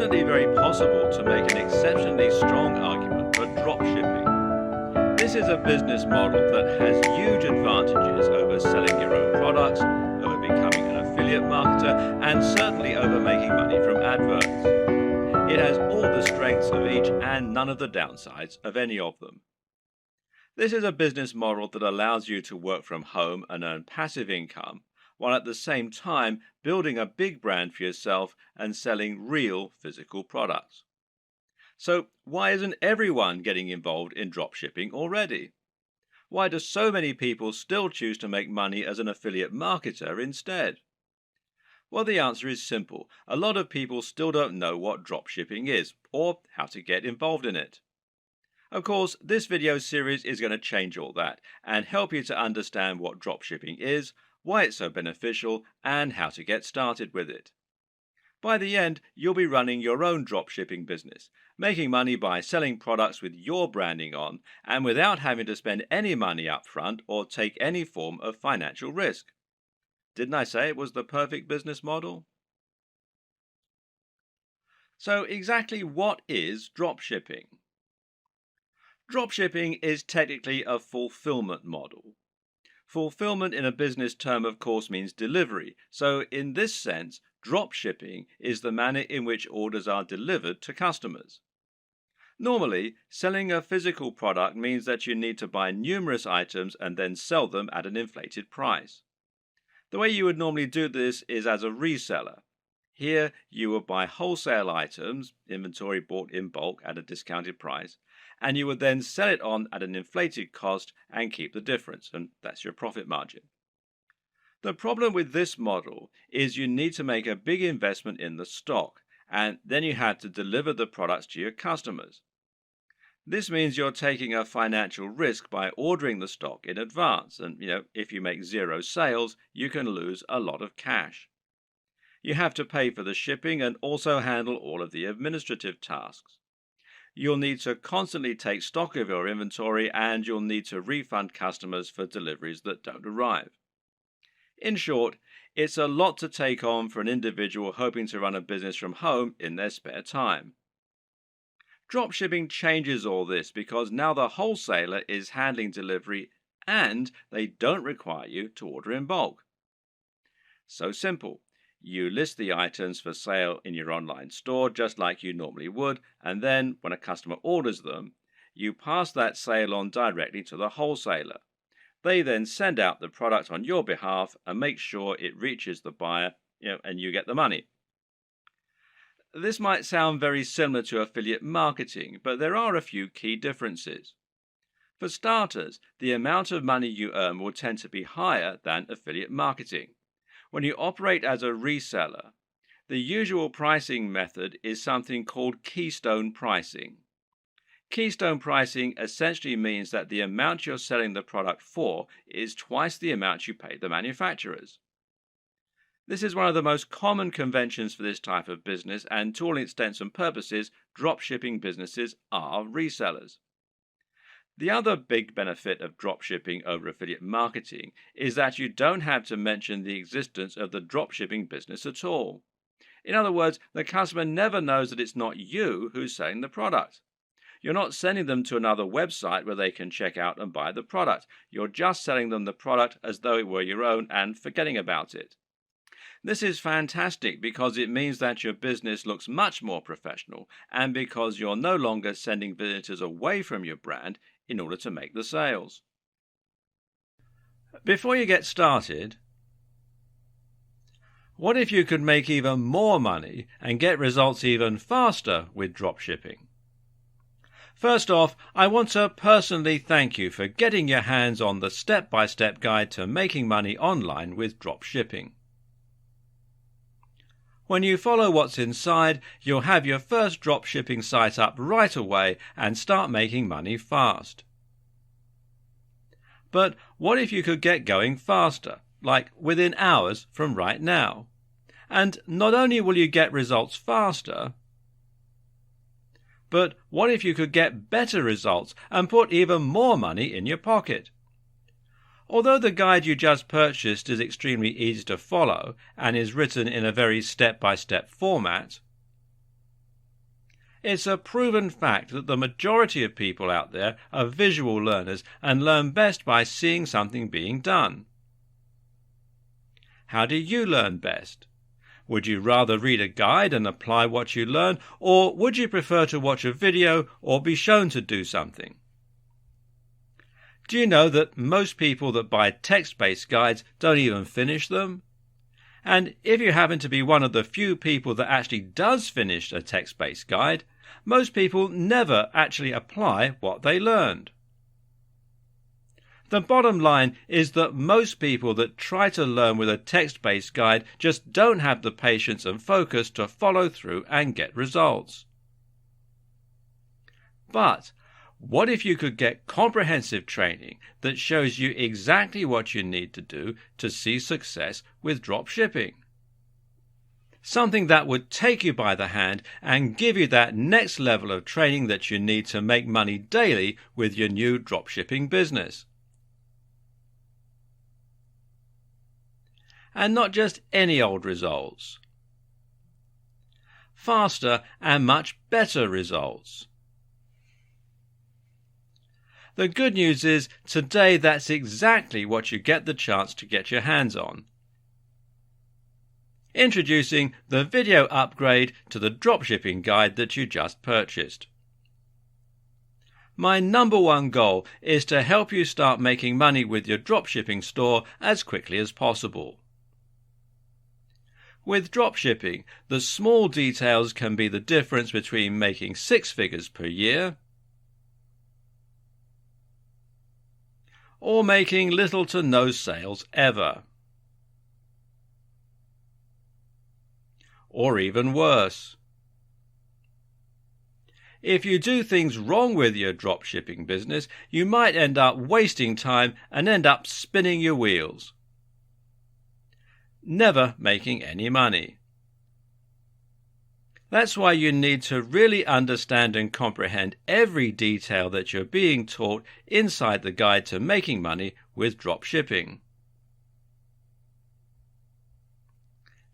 definitely very possible to make an exceptionally strong argument for dropshipping. This is a business model that has huge advantages over selling your own products, over becoming an affiliate marketer, and certainly over making money from adverts. It has all the strengths of each and none of the downsides of any of them. This is a business model that allows you to work from home and earn passive income, while at the same time building a big brand for yourself and selling real physical products. So why isn't everyone getting involved in dropshipping already? Why do so many people still choose to make money as an affiliate marketer instead? Well, the answer is simple. A lot of people still don't know what dropshipping is or how to get involved in it. Of course, this video series is going to change all that and help you to understand what dropshipping is, why it's so beneficial, and how to get started with it. By the end, you'll be running your own dropshipping business, making money by selling products with your branding on and without having to spend any money up front or take any form of financial risk. Didn't I say it was the perfect business model? So exactly what is dropshipping? Dropshipping is technically a fulfillment model. Fulfillment in a business term, of course, means delivery. So in this sense, dropshipping is the manner in which orders are delivered to customers. Normally, selling a physical product means that you need to buy numerous items and then sell them at an inflated price. The way you would normally do this is as a reseller. Here, you would buy wholesale items, inventory bought in bulk at a discounted price, and you would then sell it on at an inflated cost and keep the difference, and that's your profit margin. The problem with this model is you need to make a big investment in the stock, and then you have to deliver the products to your customers. This means you're taking a financial risk by ordering the stock in advance, and if you make zero sales, you can lose a lot of cash. You have to pay for the shipping and also handle all of the administrative tasks. You'll need to constantly take stock of your inventory, and you'll need to refund customers for deliveries that don't arrive. In short, it's a lot to take on for an individual hoping to run a business from home in their spare time. Dropshipping changes all this because now the wholesaler is handling delivery and they don't require you to order in bulk. So simple. You list the items for sale in your online store just like you normally would, and then when a customer orders them, you pass that sale on directly to the wholesaler. They then send out the product on your behalf and make sure it reaches the buyer, and you get the money. This might sound very similar to affiliate marketing, but there are a few key differences. For starters, the amount of money you earn will tend to be higher than affiliate marketing. When you operate as a reseller, the usual pricing method is something called keystone pricing. Keystone pricing essentially means that the amount you're selling the product for is twice the amount you pay the manufacturers. This is one of the most common conventions for this type of business, and to all intents and purposes, dropshipping businesses are resellers. The other big benefit of dropshipping over affiliate marketing is that you don't have to mention the existence of the dropshipping business at all. In other words, the customer never knows that it's not you who's selling the product. You're not sending them to another website where they can check out and buy the product. You're just selling them the product as though it were your own and forgetting about it. This is fantastic because it means that your business looks much more professional and because you're no longer sending visitors away from your brand in order to make the sales. Before you get started, what if you could make even more money and get results even faster with dropshipping? First off, I want to personally thank you for getting your hands on the step-by-step guide to making money online with dropshipping. When you follow what's inside, you'll have your first dropshipping site up right away and start making money fast. But what if you could get going faster, like within hours from right now? And not only will you get results faster, but what if you could get better results and put even more money in your pocket? Although the guide you just purchased is extremely easy to follow and is written in a very step-by-step format, It's a proven fact that the majority of people out there are visual learners and learn best by seeing something being done. How do you learn best? Would you rather read a guide and apply what you learn, or would you prefer to watch a video or be shown to do something? Do you know that most people that buy text-based guides don't even finish them? And if you happen to be one of the few people that actually does finish a text-based guide, most people never actually apply what they learned. The bottom line is that most people that try to learn with a text-based guide just don't have the patience and focus to follow through and get results. But what if you could get comprehensive training that shows you exactly what you need to do to see success with dropshipping? Something that would take you by the hand and give you that next level of training that you need to make money daily with your new dropshipping business. And not just any old results. Faster and much better results. The good news is, today that's exactly what you get the chance to get your hands on. Introducing the video upgrade to the dropshipping guide that you just purchased. My number one goal is to help you start making money with your dropshipping store as quickly as possible. With dropshipping, the small details can be the difference between making 6 figures per year or making little to no sales ever. Or even worse. If you do things wrong with your dropshipping business, you might end up wasting time and end up spinning your wheels, never making any money. That's why you need to really understand and comprehend every detail that you're being taught inside the guide to making money with dropshipping.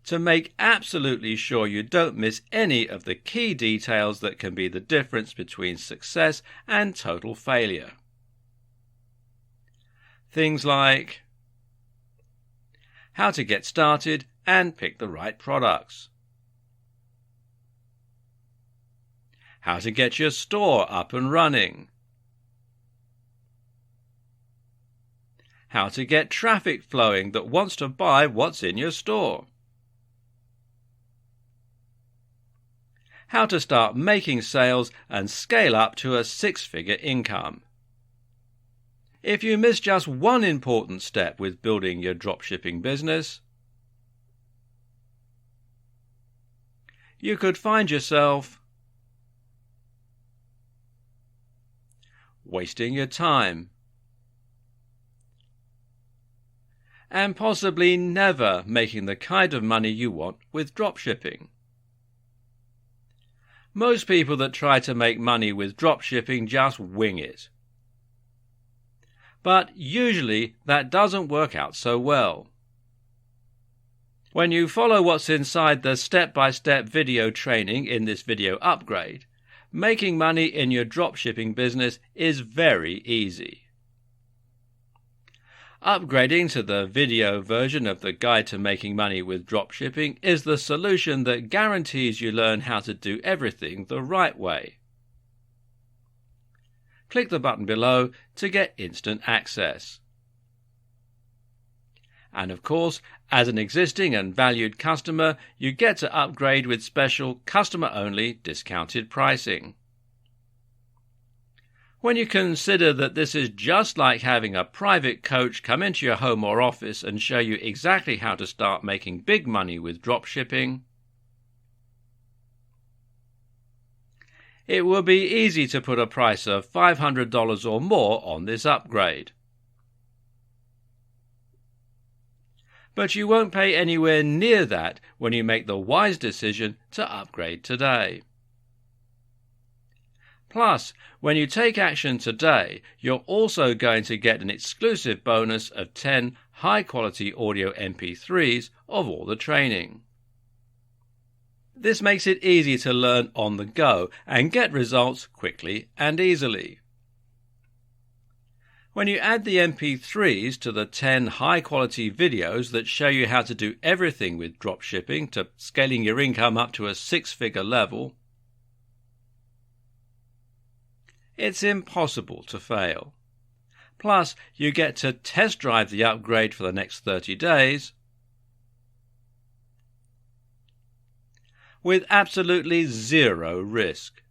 To make absolutely sure you don't miss any of the key details that can be the difference between success and total failure. Things like how to get started and pick the right products, how to get your store up and running, how to get traffic flowing that wants to buy what's in your store, how to start making sales and scale up to a 6-figure income. If you miss just one important step with building your dropshipping business, you could find yourself wasting your time and possibly never making the kind of money you want with dropshipping. Most people that try to make money with dropshipping just wing it. But usually that doesn't work out so well. When you follow what's inside the step-by-step video training in this video upgrade, making money in your dropshipping business is very easy. Upgrading to the video version of the Guide to Making Money with Dropshipping is the solution that guarantees you learn how to do everything the right way. Click the button below to get instant access. And of course, as an existing and valued customer, you get to upgrade with special customer-only discounted pricing. When you consider that this is just like having a private coach come into your home or office and show you exactly how to start making big money with dropshipping, it will be easy to put a price of $500 or more on this upgrade. But you won't pay anywhere near that when you make the wise decision to upgrade today. Plus, when you take action today, you're also going to get an exclusive bonus of 10 high-quality audio MP3s of all the training. This makes it easy to learn on the go and get results quickly and easily. When you add the MP3s to the 10 high-quality videos that show you how to do everything with dropshipping to scaling your income up to a six-figure level, it's impossible to fail. Plus, you get to test drive the upgrade for the next 30 days with absolutely zero risk.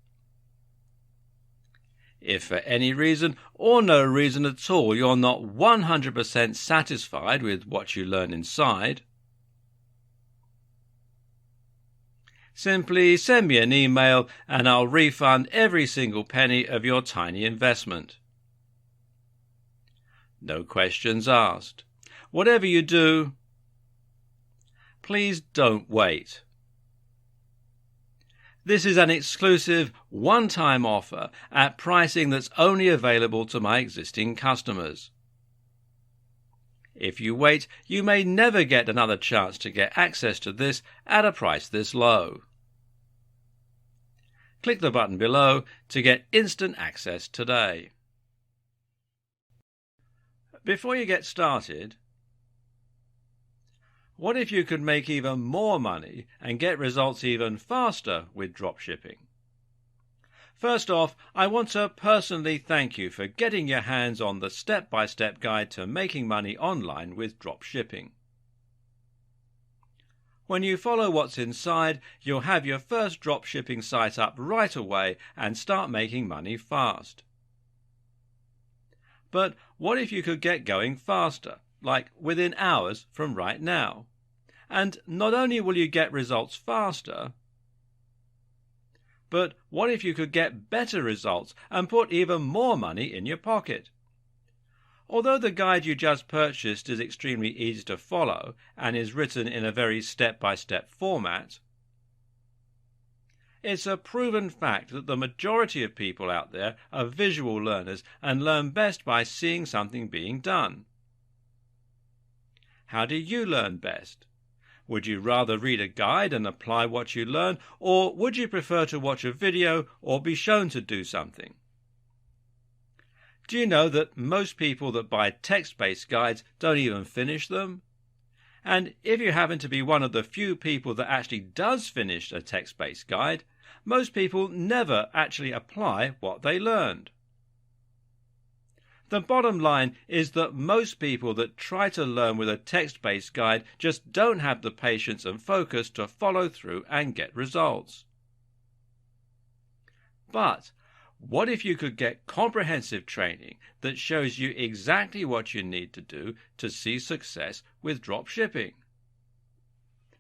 If for any reason or no reason at all you're not 100% satisfied with what you learn inside, simply send me an email and I'll refund every single penny of your tiny investment. No questions asked. Whatever you do, please don't wait. This is an exclusive one-time offer at pricing that's only available to my existing customers. If you wait, you may never get another chance to get access to this at a price this low. Click the button below to get instant access today. Before you get started, what if you could make even more money and get results even faster with dropshipping? First off, I want to personally thank you for getting your hands on the step-by-step guide to making money online with dropshipping. When you follow what's inside, you'll have your first dropshipping site up right away and start making money fast. But what if you could get going faster, like within hours from right now? And not only will you get results faster, but what if you could get better results and put even more money in your pocket? Although the guide you just purchased is extremely easy to follow and is written in a very step-by-step format, it's a proven fact that the majority of people out there are visual learners and learn best by seeing something being done. How do you learn best? Would you rather read a guide and apply what you learn, or would you prefer to watch a video or be shown to do something? Do you know that most people that buy text-based guides don't even finish them? And if you happen to be one of the few people that actually does finish a text-based guide, most people never actually apply what they learned. The bottom line is that most people that try to learn with a text-based guide just don't have the patience and focus to follow through and get results. But what if you could get comprehensive training that shows you exactly what you need to do to see success with dropshipping?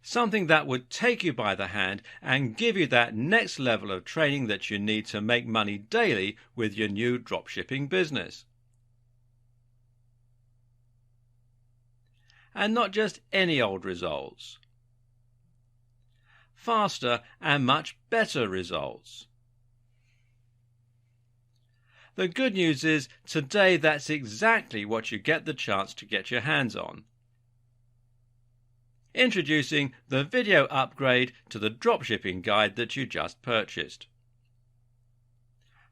Something that would take you by the hand and give you that next level of training that you need to make money daily with your new dropshipping business. And not just any old results. Faster and much better results. The good news is, today that's exactly what you get the chance to get your hands on. Introducing the video upgrade to the dropshipping guide that you just purchased.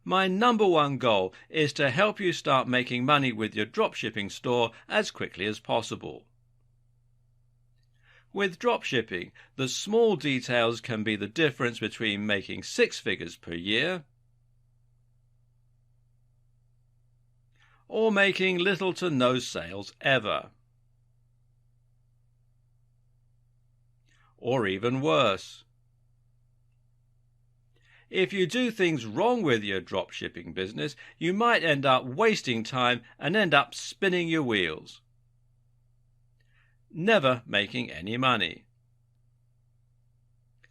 My number one goal is to help you start making money with your dropshipping store as quickly as possible. With dropshipping, the small details can be the difference between making six figures per year or making little to no sales ever. Or even worse. If you do things wrong with your dropshipping business, you might end up wasting time and end up spinning your wheels, never making any money.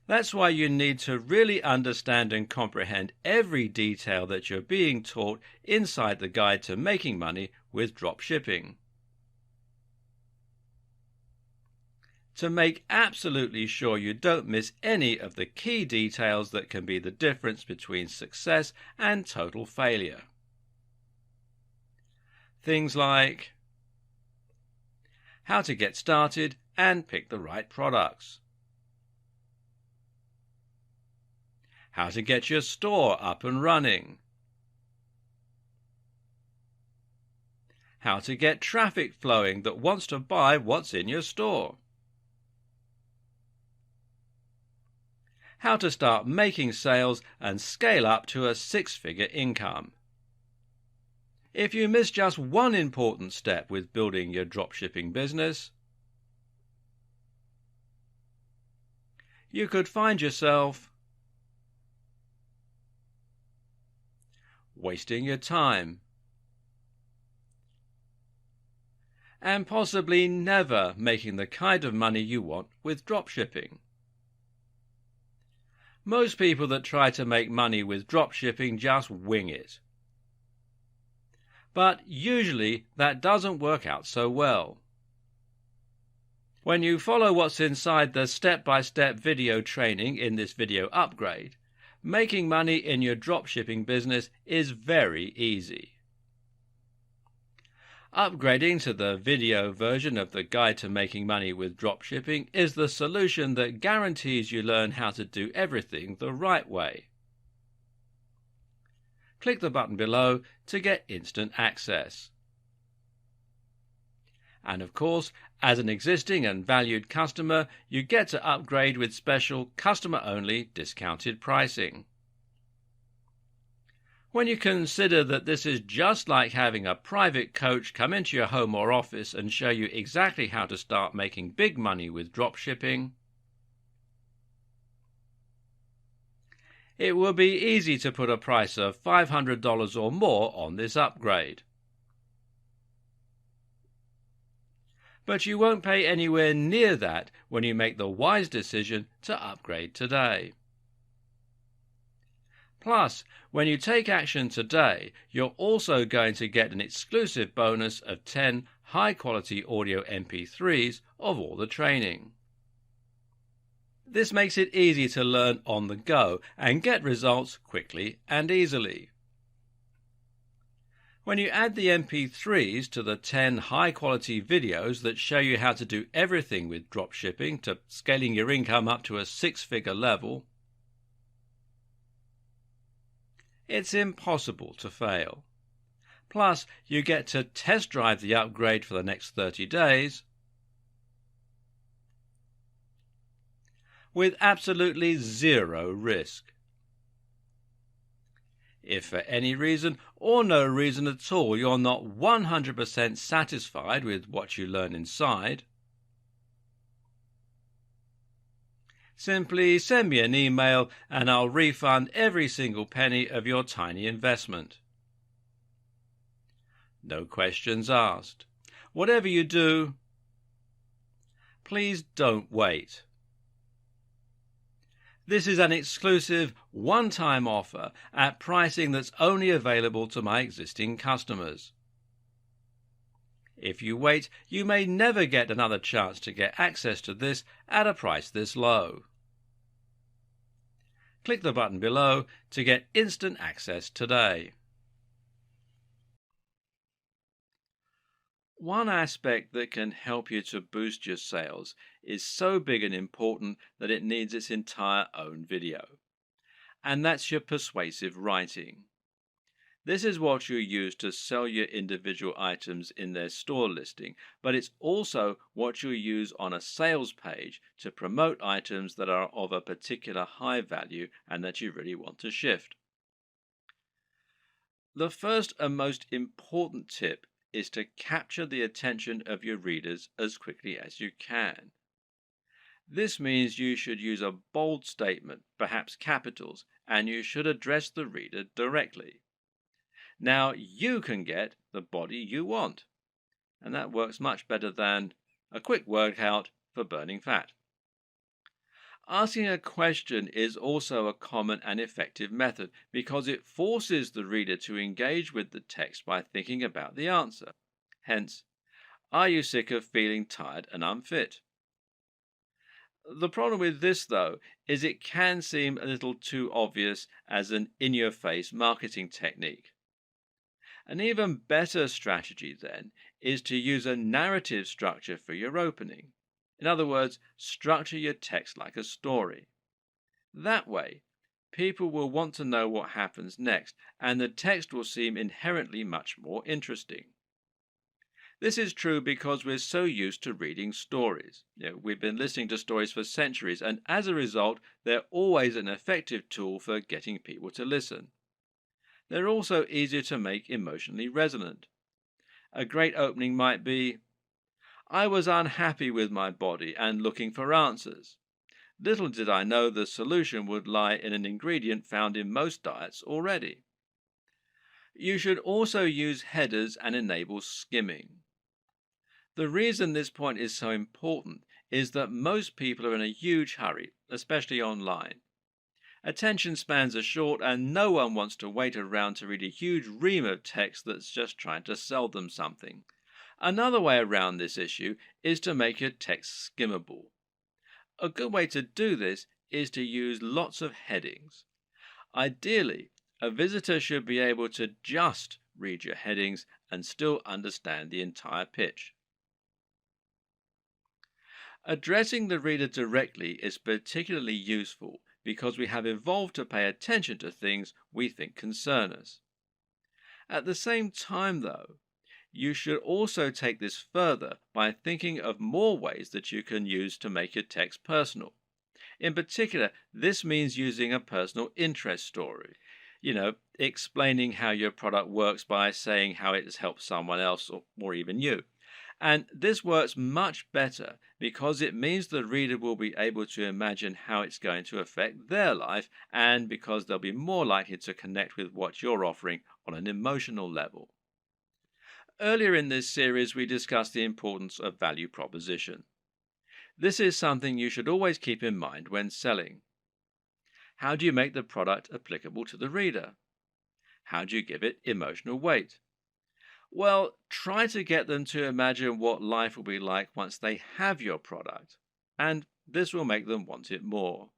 That's why you need to really understand and comprehend every detail that you're being taught inside the guide to making money with dropshipping. To make absolutely sure you don't miss any of the key details that can be the difference between success and total failure. Things like how to get started and pick the right products, how to get your store up and running, how to get traffic flowing that wants to buy what's in your store, how to start making sales and scale up to a six-figure income. If you miss just one important step with building your dropshipping business, you could find yourself wasting your time and possibly never making the kind of money you want with dropshipping. Most people that try to make money with dropshipping just wing it. But usually that doesn't work out so well. When you follow what's inside the step-by-step video training in this video upgrade, making money in your dropshipping business is very easy. Upgrading to the video version of the Guide to Making Money with Dropshipping is the solution that guarantees you learn how to do everything the right way. Click the button below to get instant access. And of course, as an existing and valued customer, you get to upgrade with special customer-only discounted pricing. When you consider that this is just like having a private coach come into your home or office and show you exactly how to start making big money with dropshipping, it will be easy to put a price of $500 or more on this upgrade. But you won't pay anywhere near that when you make the wise decision to upgrade today. Plus, when you take action today, you're also going to get an exclusive bonus of 10 high-quality audio MP3s of all the training. This makes it easy to learn on the go and get results quickly and easily. When you add the MP3s to the 10 high-quality videos that show you how to do everything with dropshipping to scaling your income up to a six-figure level, it's impossible to fail. Plus, you get to test drive the upgrade for the next 30 days with absolutely zero risk. If for any reason or no reason at all you're not 100% satisfied with what you learn inside, simply send me an email and I'll refund every single penny of your tiny investment. No questions asked. Whatever you do, please don't wait. This is an exclusive one-time offer at pricing that's only available to my existing customers. If you wait, you may never get another chance to get access to this at a price this low. Click the button below to get instant access today. One aspect that can help you to boost your sales is so big and important that it needs its entire own video. And that's your persuasive writing. This is what you use to sell your individual items in their store listing, but it's also what you use on a sales page to promote items that are of a particular high value and that you really want to shift. The first and most important tip is to capture the attention of your readers as quickly as you can. This means you should use a bold statement, perhaps capitals, and you should address the reader directly. Now you can get the body you want, and that works much better than a quick workout for burning fat. Asking a question is also a common and effective method because it forces the reader to engage with the text by thinking about the answer. Hence, are you sick of feeling tired and unfit? The problem with this, though, is it can seem a little too obvious as an in-your-face marketing technique. An even better strategy, then, is to use a narrative structure for your opening. In other words, structure your text like a story. That way, people will want to know what happens next, and the text will seem inherently much more interesting. This is true because we're so used to reading stories. We've been listening to stories for centuries, and as a result, they're always an effective tool for getting people to listen. They're also easier to make emotionally resonant. A great opening might be, I was unhappy with my body and looking for answers. Little did I know the solution would lie in an ingredient found in most diets already. You should also use headers and enable skimming. The reason this point is so important is that most people are in a huge hurry, especially online. Attention spans are short, and no one wants to wait around to read a huge ream of text that's just trying to sell them something. Another way around this issue is to make your text skimmable. A good way to do this is to use lots of headings. Ideally, a visitor should be able to just read your headings and still understand the entire pitch. Addressing the reader directly is particularly useful because we have evolved to pay attention to things we think concern us. At the same time, though, you should also take this further by thinking of more ways that you can use to make your text personal. In particular, this means using a personal interest story. Explaining how your product works by saying how it has helped someone else or even you. And this works much better because it means the reader will be able to imagine how it's going to affect their life, and because they'll be more likely to connect with what you're offering on an emotional level. Earlier in this series, we discussed the importance of value proposition. This is something you should always keep in mind when selling. How do you make the product applicable to the reader? How do you give it emotional weight? Well, try to get them to imagine what life will be like once they have your product, and this will make them want it more.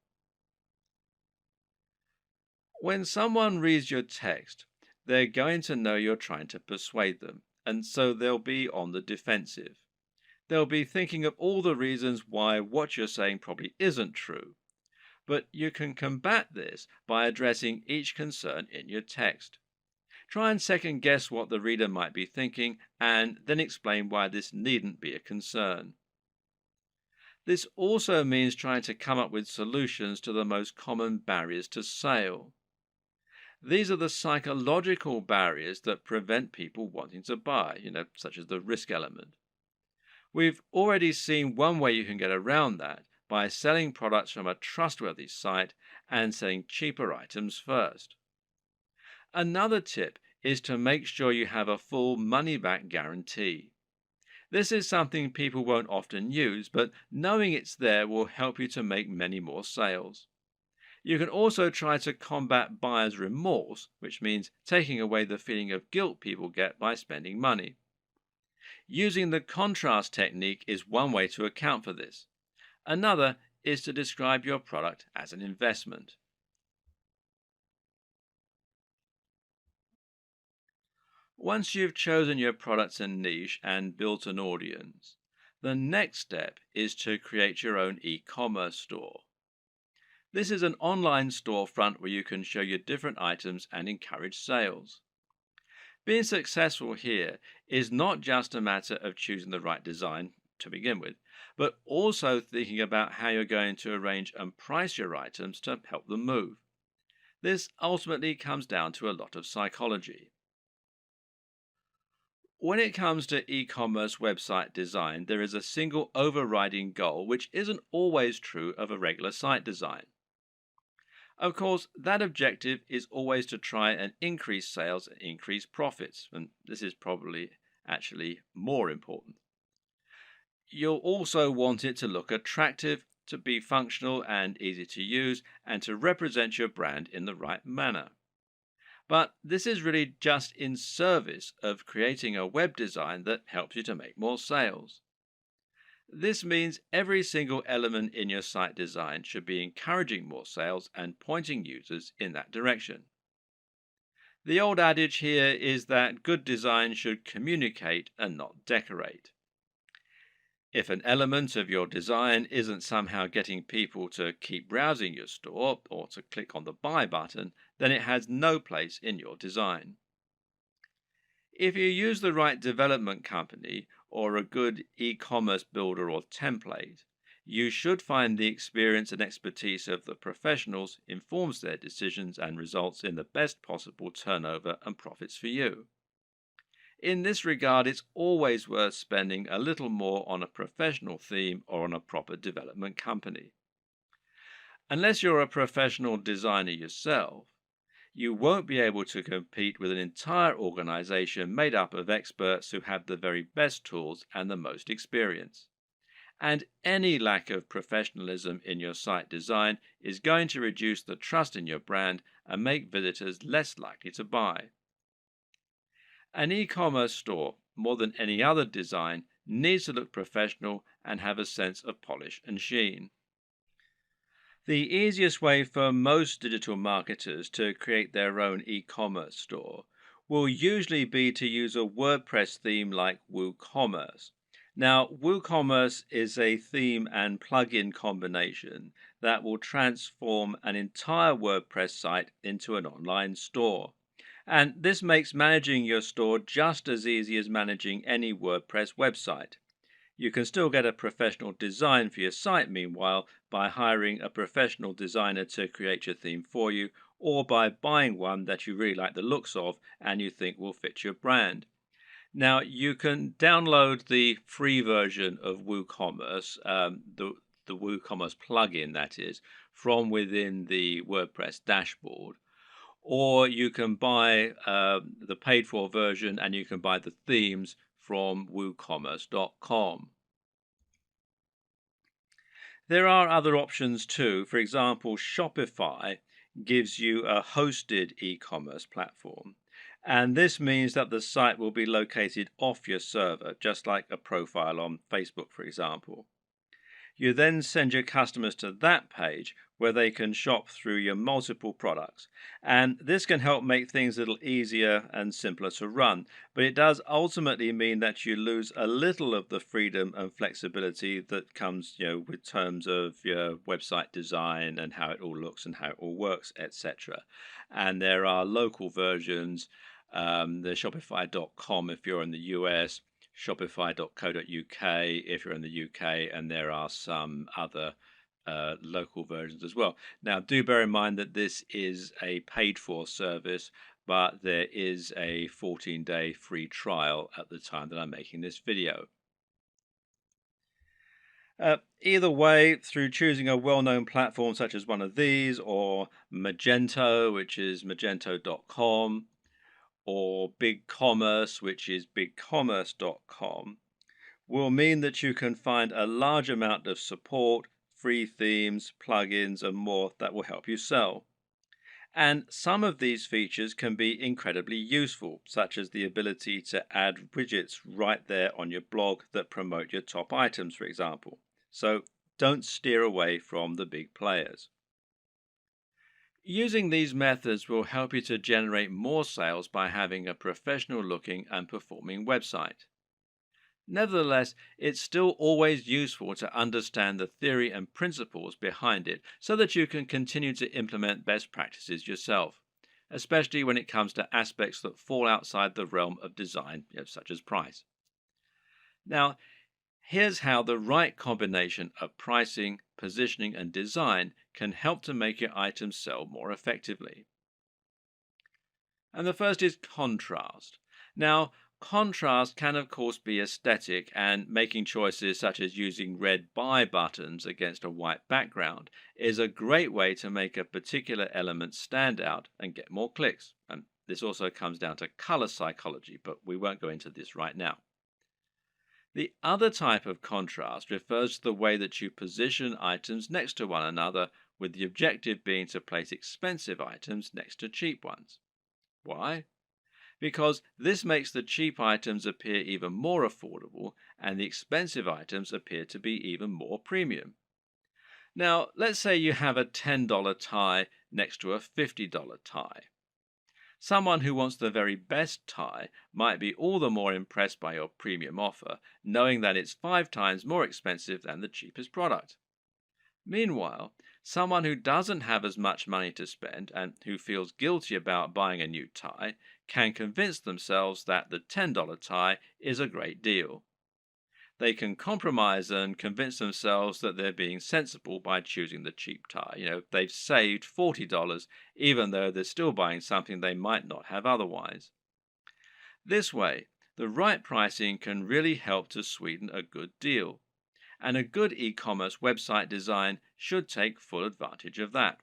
When someone reads your text, they're going to know you're trying to persuade them, and so they'll be on the defensive. They'll be thinking of all the reasons why what you're saying probably isn't true. But you can combat this by addressing each concern in your text. Try and second guess what the reader might be thinking, and then explain why this needn't be a concern. This also means trying to come up with solutions to the most common barriers to sale. These are the psychological barriers that prevent people wanting to buy, such as the risk element. We've already seen one way you can get around that by selling products from a trustworthy site and selling cheaper items first. Another tip is to make sure you have a full money-back guarantee. This is something people won't often use, but knowing it's there will help you to make many more sales. You can also try to combat buyer's remorse, which means taking away the feeling of guilt people get by spending money. Using the contrast technique is one way to account for this. Another is to describe your product as an investment. Once you've chosen your products and niche and built an audience, the next step is to create your own e-commerce store. This is an online storefront where you can show your different items and encourage sales. Being successful here is not just a matter of choosing the right design to begin with, but also thinking about how you're going to arrange and price your items to help them move. This ultimately comes down to a lot of psychology. When it comes to e-commerce website design, there is a single overriding goal which isn't always true of a regular site design. Of course, that objective is always to try and increase sales and increase profits, and this is probably actually more important. You'll also want it to look attractive, to be functional and easy to use, and to represent your brand in the right manner. But this is really just in service of creating a web design that helps you to make more sales. This means every single element in your site design should be encouraging more sales and pointing users in that direction. The old adage here is that good design should communicate and not decorate. If an element of your design isn't somehow getting people to keep browsing your store or to click on the buy button, then it has no place in your design. If you use the right development company or a good e commerce builder or template, you should find the experience and expertise of the professionals informs their decisions and results in the best possible turnover and profits for you. In this regard, it's always worth spending a little more on a professional theme or on a proper development company. Unless you're a professional designer yourself, you won't be able to compete with an entire organization made up of experts who have the very best tools and the most experience. And any lack of professionalism in your site design is going to reduce the trust in your brand and make visitors less likely to buy. An e commerce store, more than any other design, needs to look professional and have a sense of polish and sheen. The easiest way for most digital marketers to create their own e commerce store will usually be to use a WordPress theme like WooCommerce. Now, WooCommerce is a theme and plugin combination that will transform an entire WordPress site into an online store. And this makes managing your store just as easy as managing any WordPress website. You can still get a professional design for your site, meanwhile, by hiring a professional designer to create your theme for you, or by buying one that you really like the looks of and you think will fit your brand. Now, you can download the free version of WooCommerce, the WooCommerce plugin, that is, from within the WordPress dashboard, or you can buy the paid for version and you can buy the themes from woocommerce.com. There are other options too. For example, Shopify gives you a hosted e commerce platform. And this means that the site will be located off your server, just like a profile on Facebook, for example. You then send your customers to that page where they can shop through your multiple products. And this can help make things a little easier and simpler to run. But it does ultimately mean that you lose a little of the freedom and flexibility that comes, with terms of your website design and how it all looks and how it all works, etc. And there are local versions, the Shopify.com if you're in the US, shopify.co.uk if you're in the UK, and there are some other local versions as well. Now, do bear in mind that this is a paid for service, but there is a 14-day free trial at the time that I'm making this video. Either way, through choosing a well-known platform such as one of these, or Magento, which is magento.com, or BigCommerce, which is bigcommerce.com, will mean that you can find a large amount of support, free themes, plugins, and more that will help you sell. And some of these features can be incredibly useful, such as the ability to add widgets right there on your blog that promote your top items, for example. So don't steer away from the big players. Using these methods will help you to generate more sales by having a professional looking and performing website. Nevertheless, it's still always useful to understand the theory and principles behind it so that you can continue to implement best practices yourself, especially when it comes to aspects that fall outside the realm of design, such as price. Now, here's how the right combination of pricing, positioning, and design can help to make your items sell more effectively. And the first is contrast. Now, contrast can, of course, be aesthetic, and making choices such as using red buy buttons against a white background is a great way to make a particular element stand out and get more clicks. And this also comes down to color psychology, but we won't go into this right now. The other type of contrast refers to the way that you position items next to one another, with the objective being to place expensive items next to cheap ones. Why? Because this makes the cheap items appear even more affordable and the expensive items appear to be even more premium. Now, let's say you have a $10 tie next to a $50 tie. Someone who wants the very best tie might be all the more impressed by your premium offer, knowing that it's 5 times more expensive than the cheapest product. Meanwhile, someone who doesn't have as much money to spend and who feels guilty about buying a new tie can convince themselves that the $10 tie is a great deal. They can compromise and convince themselves that they're being sensible by choosing the cheap tie. They've saved $40 even though they're still buying something they might not have otherwise. This way, the right pricing can really help to sweeten a good deal, and a good e-commerce website design should take full advantage of that.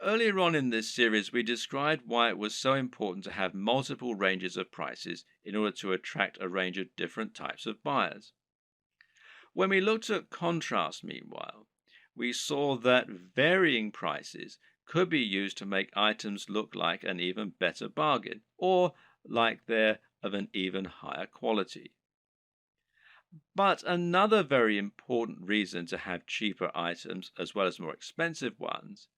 Earlier on in this series, we described why it was so important to have multiple ranges of prices in order to attract a range of different types of buyers. When we looked at contrast, meanwhile, we saw that varying prices could be used to make items look like an even better bargain or like they're of an even higher quality. But another very important reason to have cheaper items as well as more expensive ones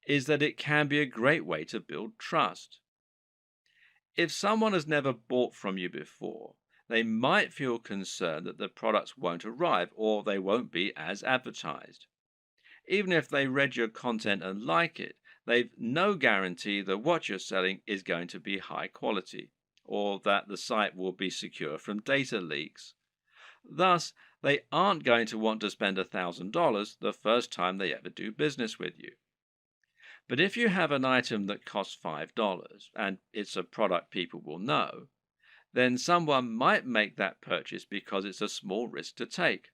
is that it can be a great way to build trust. If someone has never bought from you before, they might feel concerned that the products won't arrive or they won't be as advertised. Even if they read your content and like it, they've no guarantee that what you're selling is going to be high quality or that the site will be secure from data leaks. Thus, they aren't going to want to spend $1,000 the first time they ever do business with you. But if you have an item that costs $5 and it's a product people will know, then someone might make that purchase because it's a small risk to take.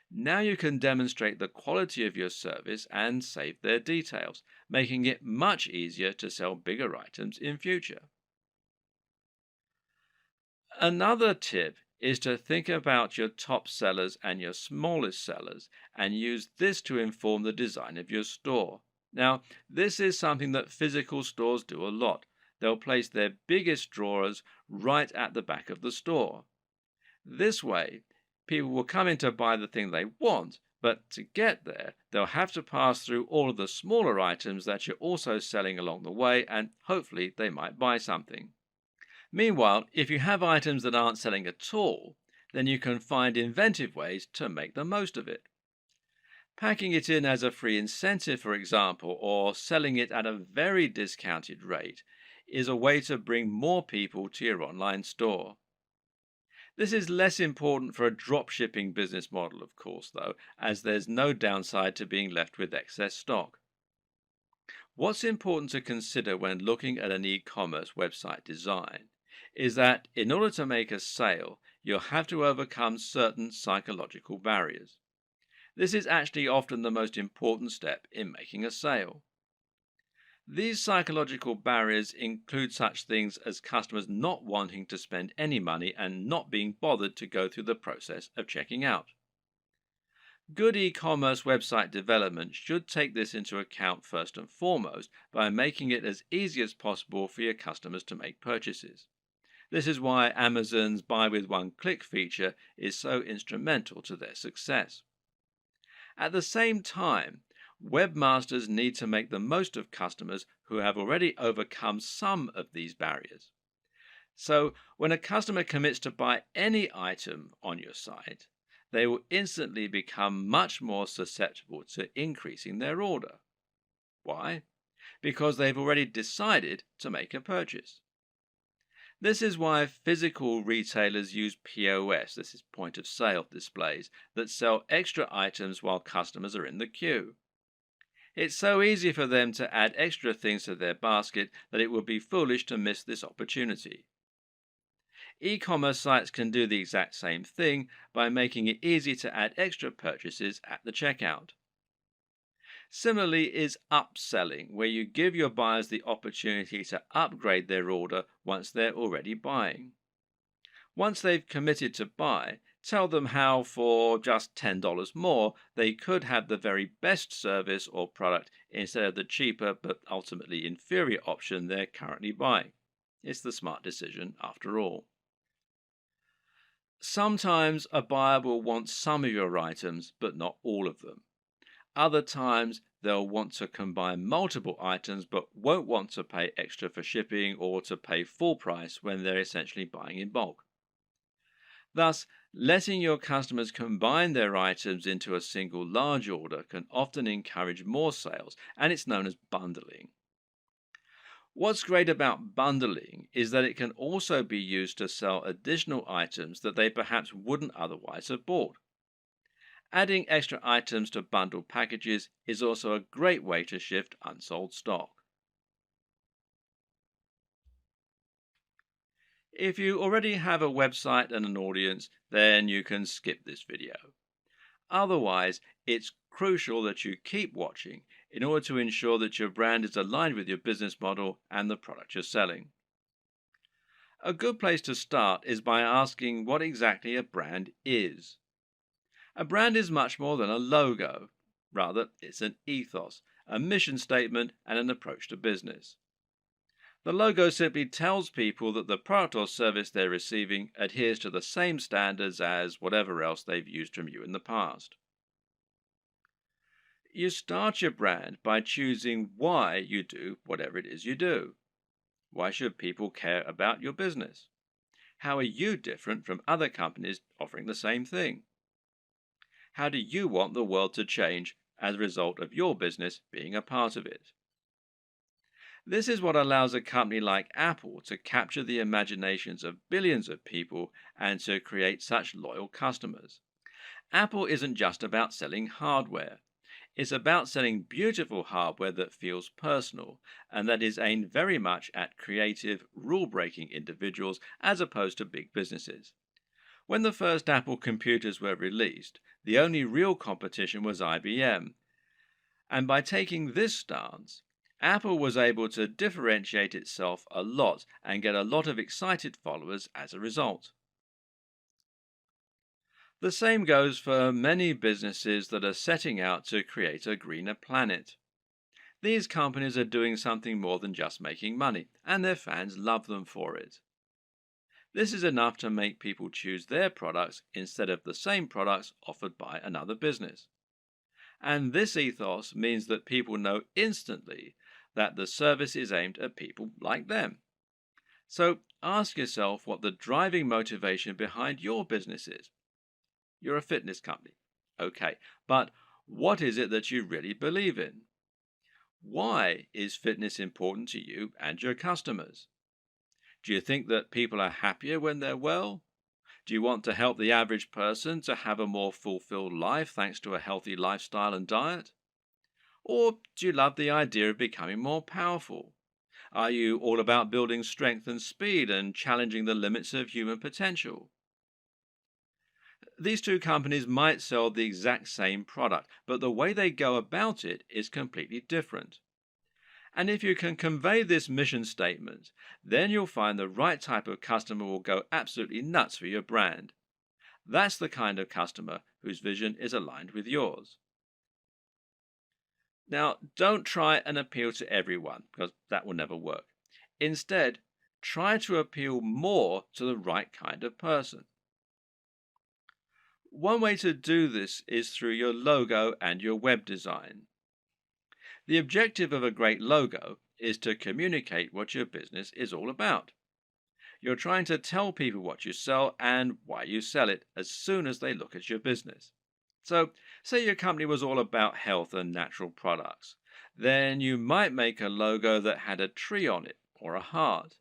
Now you can demonstrate the quality of your service and save their details, making it much easier to sell bigger items in future. Another tip is to think about your top sellers and your smallest sellers and use this to inform the design of your store. Now, this is something that physical stores do a lot. They'll place their biggest drawers right at the back of the store. This way, people will come in to buy the thing they want, but to get there, they'll have to pass through all of the smaller items that you're also selling along the way, and hopefully they might buy something. Meanwhile, if you have items that aren't selling at all, then you can find inventive ways to make the most of it. Packing it in as a free incentive, for example, or selling it at a very discounted rate is a way to bring more people to your online store. This is less important for a dropshipping business model, of course, though, as there's no downside to being left with excess stock. What's important to consider when looking at an e-commerce website design is that in order to make a sale, you'll have to overcome certain psychological barriers. This is actually often the most important step in making a sale. These psychological barriers include such things as customers not wanting to spend any money and not being bothered to go through the process of checking out. Good e-commerce website development should take this into account first and foremost by making it as easy as possible for your customers to make purchases. This is why Amazon's buy with one click feature is so instrumental to their success. At the same time, webmasters need to make the most of customers who have already overcome some of these barriers. So, when a customer commits to buy any item on your site, they will instantly become much more susceptible to increasing their order. Why? Because they've already decided to make a purchase. This is why physical retailers use POS, this is point of sale displays, that sell extra items while customers are in the queue. It's so easy for them to add extra things to their basket that it would be foolish to miss this opportunity. E-commerce sites can do the exact same thing by making it easy to add extra purchases at the checkout. Similarly is upselling, where you give your buyers the opportunity to upgrade their order once they're already buying. Once they've committed to buy, tell them how for just $10 more they could have the very best service or product instead of the cheaper but ultimately inferior option they're currently buying. It's the smart decision after all. Sometimes a buyer will want some of your items but not all of them. Other times, they'll want to combine multiple items but won't want to pay extra for shipping or to pay full price when they're essentially buying in bulk. Thus, letting your customers combine their items into a single large order can often encourage more sales, and it's known as bundling. What's great about bundling is that it can also be used to sell additional items that they perhaps wouldn't otherwise have bought. Adding extra items to bundled packages is also a great way to shift unsold stock. If you already have a website and an audience, then you can skip this video. Otherwise, it's crucial that you keep watching in order to ensure that your brand is aligned with your business model and the product you're selling. A good place to start is by asking what exactly a brand is. A brand is much more than a logo. Rather, it's an ethos, a mission statement, and an approach to business. The logo simply tells people that the product or service they're receiving adheres to the same standards as whatever else they've used from you in the past. You start your brand by choosing why you do whatever it is you do. Why should people care about your business? How are you different from other companies offering the same thing? How do you want the world to change as a result of your business being a part of it? This is what allows a company like Apple to capture the imaginations of billions of people and to create such loyal customers. Apple isn't just about selling hardware. It's about selling beautiful hardware that feels personal and that is aimed very much at creative, rule breaking individuals as opposed to big businesses. When the first Apple computers were released, the only real competition was IBM, and by taking this stance, Apple was able to differentiate itself a lot and get a lot of excited followers as a result. The same goes for many businesses that are setting out to create a greener planet. These companies are doing something more than just making money, and their fans love them for it. This is enough to make people choose their products instead of the same products offered by another business. And this ethos means that people know instantly that the service is aimed at people like them. So ask yourself what the driving motivation behind your business is. You're a fitness company. Okay, but what is it that you really believe in? Why is fitness important to you and your customers? Do you think that people are happier when they're well? Do you want to help the average person to have a more fulfilled life thanks to a healthy lifestyle and diet? Or do you love the idea of becoming more powerful? Are you all about building strength and speed and challenging the limits of human potential? These two companies might sell the exact same product, but the way they go about it is completely different. And if you can convey this mission statement, then you'll find the right type of customer will go absolutely nuts for your brand. That's the kind of customer whose vision is aligned with yours. Now, don't try and appeal to everyone, because that will never work. Instead, try to appeal more to the right kind of person. One way to do this is through your logo and your web design. The objective of a great logo is to communicate what your business is all about. You're trying to tell people what you sell and why you sell it as soon as they look at your business. So, say your company was all about health and natural products. Then you might make a logo that had a tree on it or a heart,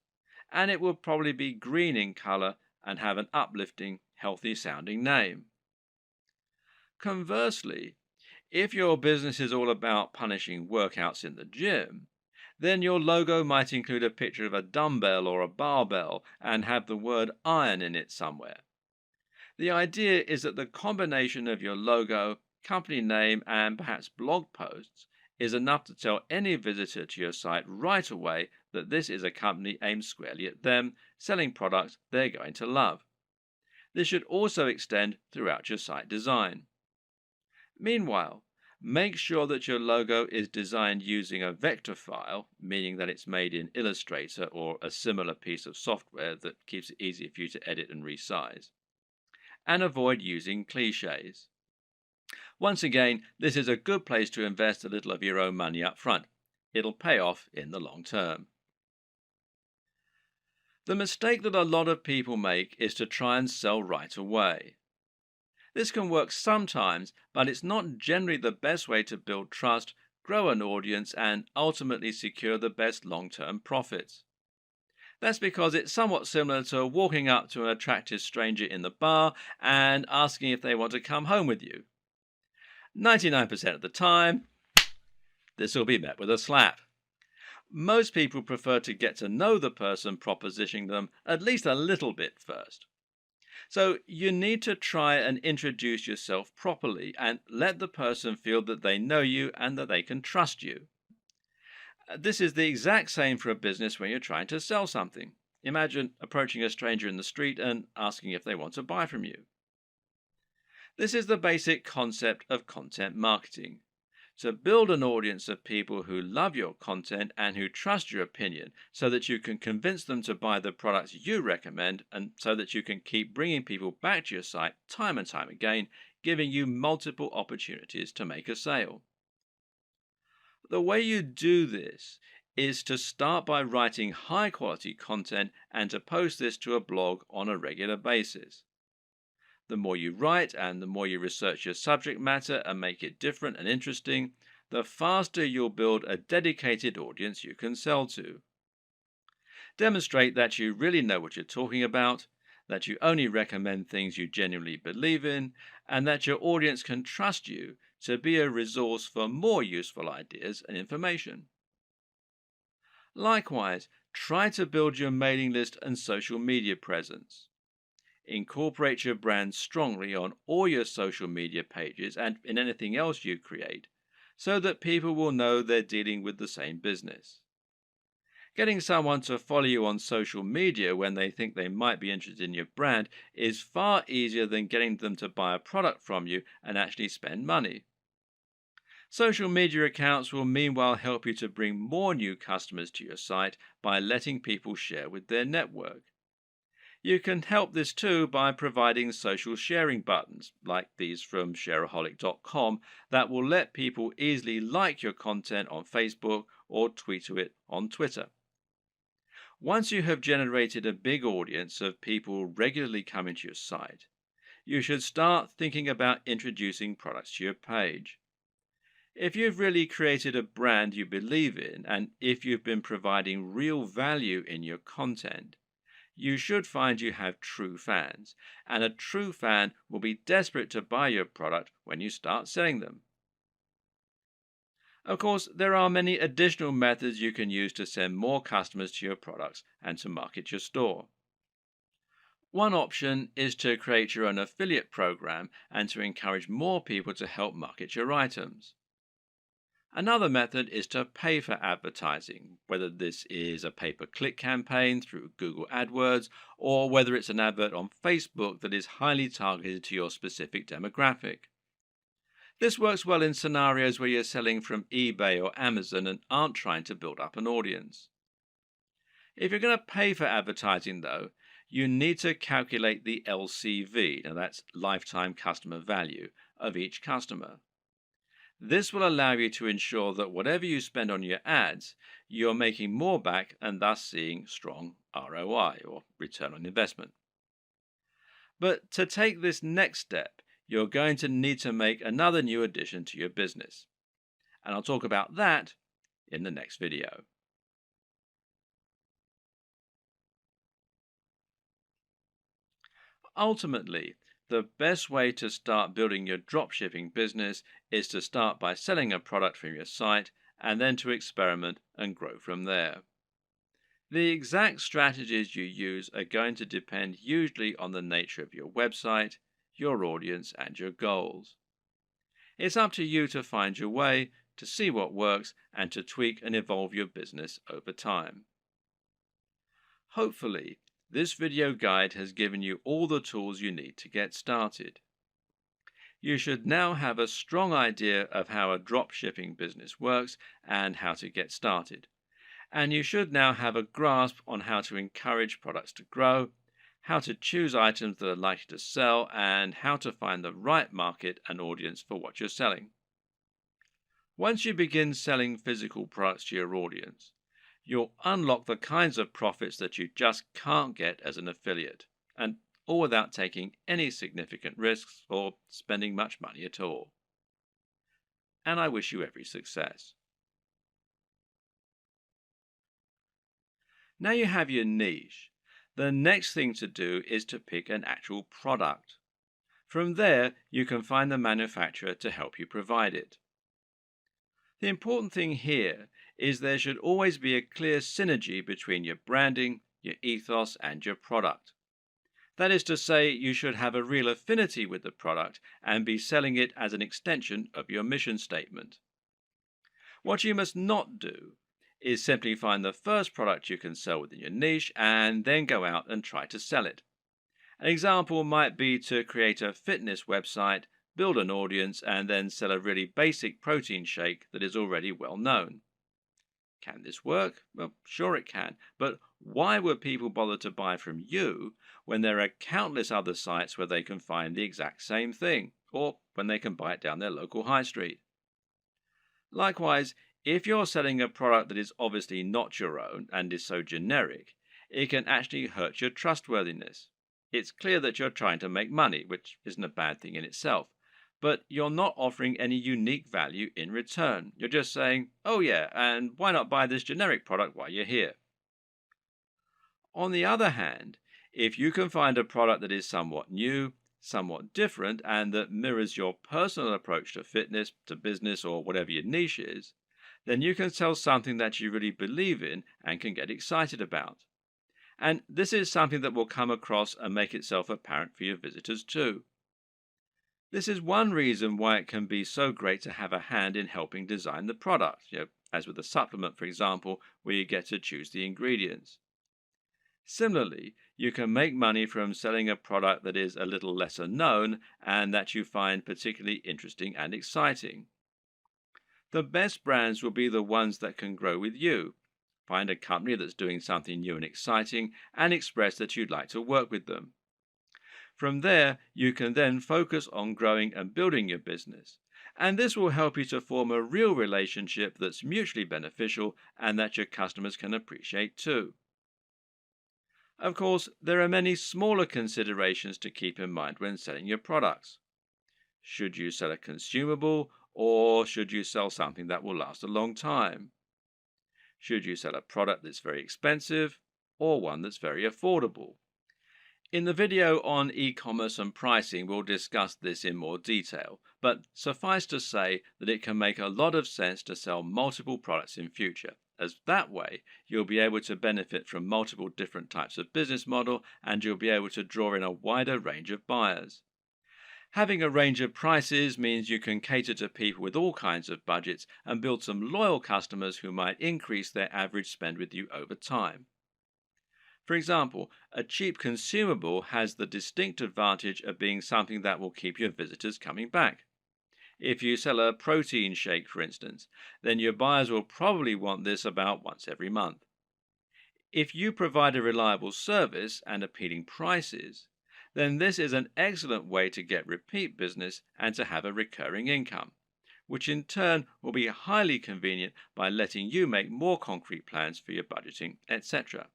and it would probably be green in color and have an uplifting, healthy sounding name. Conversely, if your business is all about punishing workouts in the gym, then your logo might include a picture of a dumbbell or a barbell and have the word iron in it somewhere. The idea is that the combination of your logo, company name, and perhaps blog posts is enough to tell any visitor to your site right away that this is a company aimed squarely at them, selling products they're going to love. This should also extend throughout your site design. Meanwhile, make sure that your logo is designed using a vector file, meaning that it's made in Illustrator or a similar piece of software that keeps it easy for you to edit and resize. And avoid using cliches. Once again, this is a good place to invest a little of your own money up front. It'll pay off in the long term. The mistake that a lot of people make is to try and sell right away. This can work sometimes, but it's not generally the best way to build trust, grow an audience, and ultimately secure the best long-term profits. That's because it's somewhat similar to walking up to an attractive stranger in the bar and asking if they want to come home with you. 99% of the time, this will be met with a slap. Most people prefer to get to know the person propositioning them at least a little bit first. So you need to try and introduce yourself properly and let the person feel that they know you and that they can trust you. This is the exact same for a business when you're trying to sell something. Imagine approaching a stranger in the street and asking if they want to buy from you. This is the basic concept of content marketing. To build an audience of people who love your content and who trust your opinion so that you can convince them to buy the products you recommend and so that you can keep bringing people back to your site time and time again, giving you multiple opportunities to make a sale. The way you do this is to start by writing high quality content and to post this to a blog on a regular basis. The more you write and the more you research your subject matter and make it different and interesting, the faster you'll build a dedicated audience you can sell to. Demonstrate that you really know what you're talking about, that you only recommend things you genuinely believe in, and that your audience can trust you to be a resource for more useful ideas and information. Likewise, try to build your mailing list and social media presence. Incorporate your brand strongly on all your social media pages and in anything else you create so that people will know they're dealing with the same business. Getting someone to follow you on social media when they think they might be interested in your brand is far easier than getting them to buy a product from you and actually spend money. Social media accounts will meanwhile help you to bring more new customers to your site by letting people share with their network. You can help this too by providing social sharing buttons, like these from shareaholic.com, that will let people easily like your content on Facebook or tweet to it on Twitter. Once you have generated a big audience of people regularly coming to your site, you should start thinking about introducing products to your page. If you've really created a brand you believe in, and if you've been providing real value in your content, you should find you have true fans, and a true fan will be desperate to buy your product when you start selling them. Of course, there are many additional methods you can use to send more customers to your products and to market your store. One option is to create your own affiliate program and to encourage more people to help market your items. Another method is to pay for advertising, whether this is a pay-per-click campaign through Google AdWords or whether it's an advert on Facebook that is highly targeted to your specific demographic. This works well in scenarios where you're selling from eBay or Amazon and aren't trying to build up an audience. If you're going to pay for advertising, though, you need to calculate the LCV, now that's lifetime customer value, of each customer. This will allow you to ensure that whatever you spend on your ads, you're making more back and thus seeing strong ROI or return on investment. But to take this next step, you're going to need to make another new addition to your business. And I'll talk about that in the next video. Ultimately, the best way to start building your dropshipping business is to start by selling a product from your site and then to experiment and grow from there. The exact strategies you use are going to depend hugely on the nature of your website, your audience, and your goals. It's up to you to find your way, to see what works, and to tweak and evolve your business over time. Hopefully, this video guide has given you all the tools you need to get started. You should now have a strong idea of how a dropshipping business works and how to get started. And you should now have a grasp on how to encourage products to grow, how to choose items that are likely to sell, and how to find the right market and audience for what you're selling. Once you begin selling physical products to your audience, you'll unlock the kinds of profits that you just can't get as an affiliate, and all without taking any significant risks or spending much money at all. And I wish you every success. Now you have your niche. The next thing to do is to pick an actual product. From there, you can find the manufacturer to help you provide it. The important thing here is there should always be a clear synergy between your branding, your ethos, and your product. That is to say, you should have a real affinity with the product and be selling it as an extension of your mission statement. What you must not do is simply find the first product you can sell within your niche and then go out and try to sell it. An example might be to create a fitness website, build an audience, and then sell a really basic protein shake that is already well known. Can this work? Well, sure it can, but why would people bother to buy from you when there are countless other sites where they can find the exact same thing, or when they can buy it down their local high street? Likewise, if you're selling a product that is obviously not your own and is so generic, it can actually hurt your trustworthiness. It's clear that you're trying to make money, which isn't a bad thing in itself, but you're not offering any unique value in return. You're just saying, oh yeah, and why not buy this generic product while you're here? On the other hand, if you can find a product that is somewhat new, somewhat different, and that mirrors your personal approach to fitness, to business, or whatever your niche is, then you can sell something that you really believe in and can get excited about. And this is something that will come across and make itself apparent for your visitors too. This is one reason why it can be so great to have a hand in helping design the product, as with a supplement, for example, where you get to choose the ingredients. Similarly, you can make money from selling a product that is a little lesser known and that you find particularly interesting and exciting. The best brands will be the ones that can grow with you. Find a company that's doing something new and exciting and express that you'd like to work with them. From there, you can then focus on growing and building your business. And this will help you to form a real relationship that's mutually beneficial and that your customers can appreciate too. Of course, there are many smaller considerations to keep in mind when selling your products. Should you sell a consumable, or should you sell something that will last a long time? Should you sell a product that's very expensive, or one that's very affordable? In the video on e-commerce and pricing, we'll discuss this in more detail, but suffice to say that it can make a lot of sense to sell multiple products in future, as that way you'll be able to benefit from multiple different types of business model and you'll be able to draw in a wider range of buyers. Having a range of prices means you can cater to people with all kinds of budgets and build some loyal customers who might increase their average spend with you over time. For example, a cheap consumable has the distinct advantage of being something that will keep your visitors coming back. If you sell a protein shake, for instance, then your buyers will probably want this about once every month. If you provide a reliable service and appealing prices, then this is an excellent way to get repeat business and to have a recurring income, which in turn will be highly convenient by letting you make more concrete plans for your budgeting, etc.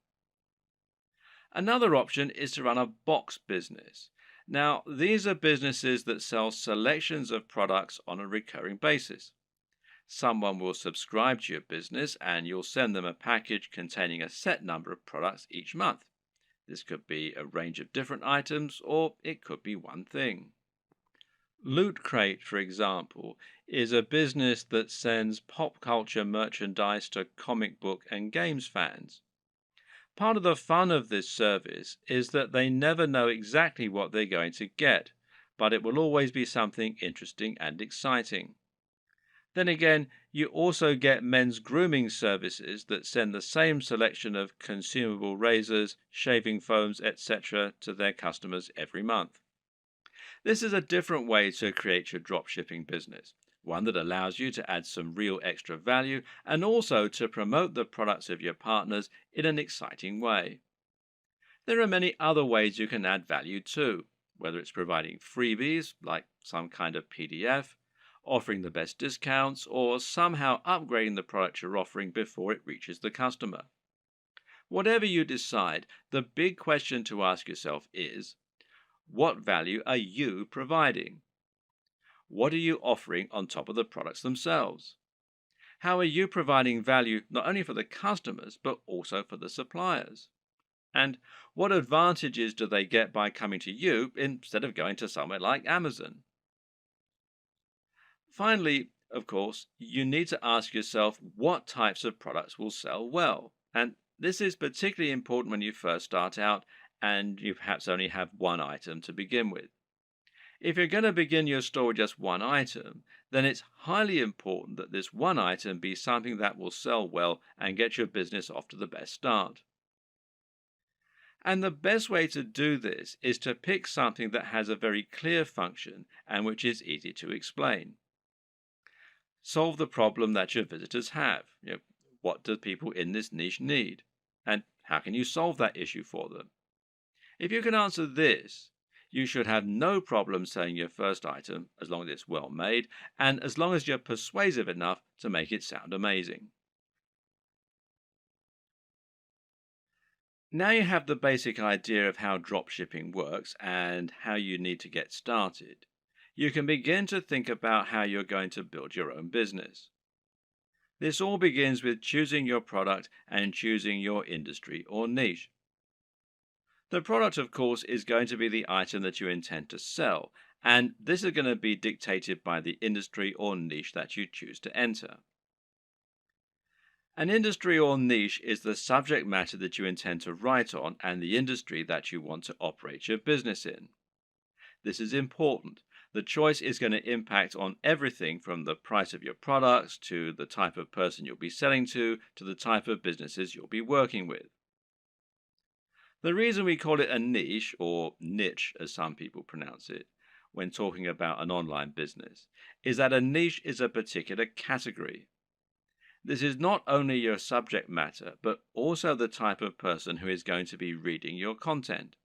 Another option is to run a box business. Now, these are businesses that sell selections of products on a recurring basis. Someone will subscribe to your business and you'll send them a package containing a set number of products each month. This could be a range of different items, or it could be one thing. Loot Crate, for example, is a business that sends pop culture merchandise to comic book and games fans. Part of the fun of this service is that they never know exactly what they're going to get, but it will always be something interesting and exciting. Then again, you also get men's grooming services that send the same selection of consumable razors, shaving foams, etc. to their customers every month. This is a different way to create your dropshipping business, one that allows you to add some real extra value and also to promote the products of your partners in an exciting way. There are many other ways you can add value too, whether it's providing freebies like some kind of PDF, offering the best discounts, or somehow upgrading the product you're offering before it reaches the customer. Whatever you decide, the big question to ask yourself is, what value are you providing? What are you offering on top of the products themselves? How are you providing value not only for the customers, but also for the suppliers? And what advantages do they get by coming to you instead of going to somewhere like Amazon? Finally, of course, you need to ask yourself what types of products will sell well. And this is particularly important when you first start out and you perhaps only have one item to begin with. If you're going to begin your store with just one item, then it's highly important that this one item be something that will sell well and get your business off to the best start. And the best way to do this is to pick something that has a very clear function and which is easy to explain. Solve the problem that your visitors have. What do people in this niche need? And how can you solve that issue for them? If you can answer this, you should have no problem selling your first item as long as it's well made and as long as you're persuasive enough to make it sound amazing. Now you have the basic idea of how dropshipping works and how you need to get started. You can begin to think about how you're going to build your own business. This all begins with choosing your product and choosing your industry or niche. The product, of course, is going to be the item that you intend to sell, and this is going to be dictated by the industry or niche that you choose to enter. An industry or niche is the subject matter that you intend to write on and the industry that you want to operate your business in. This is important. The choice is going to impact on everything from the price of your products to the type of person you'll be selling to the type of businesses you'll be working with. The reason we call it a niche, or niche as some people pronounce it, when talking about an online business, is that a niche is a particular category. This is not only your subject matter, but also the type of person who is going to be reading your content.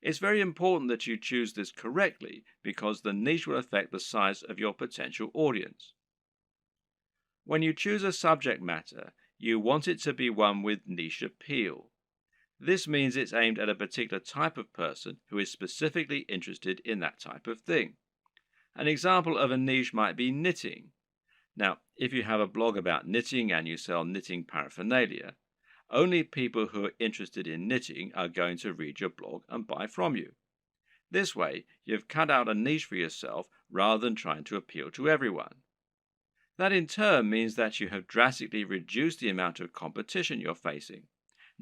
It's very important that you choose this correctly because the niche will affect the size of your potential audience. When you choose a subject matter, you want it to be one with niche appeal. This means it's aimed at a particular type of person who is specifically interested in that type of thing. An example of a niche might be knitting. Now, if you have a blog about knitting and you sell knitting paraphernalia, only people who are interested in knitting are going to read your blog and buy from you. This way, you've cut out a niche for yourself rather than trying to appeal to everyone. That in turn means that you have drastically reduced the amount of competition you're facing.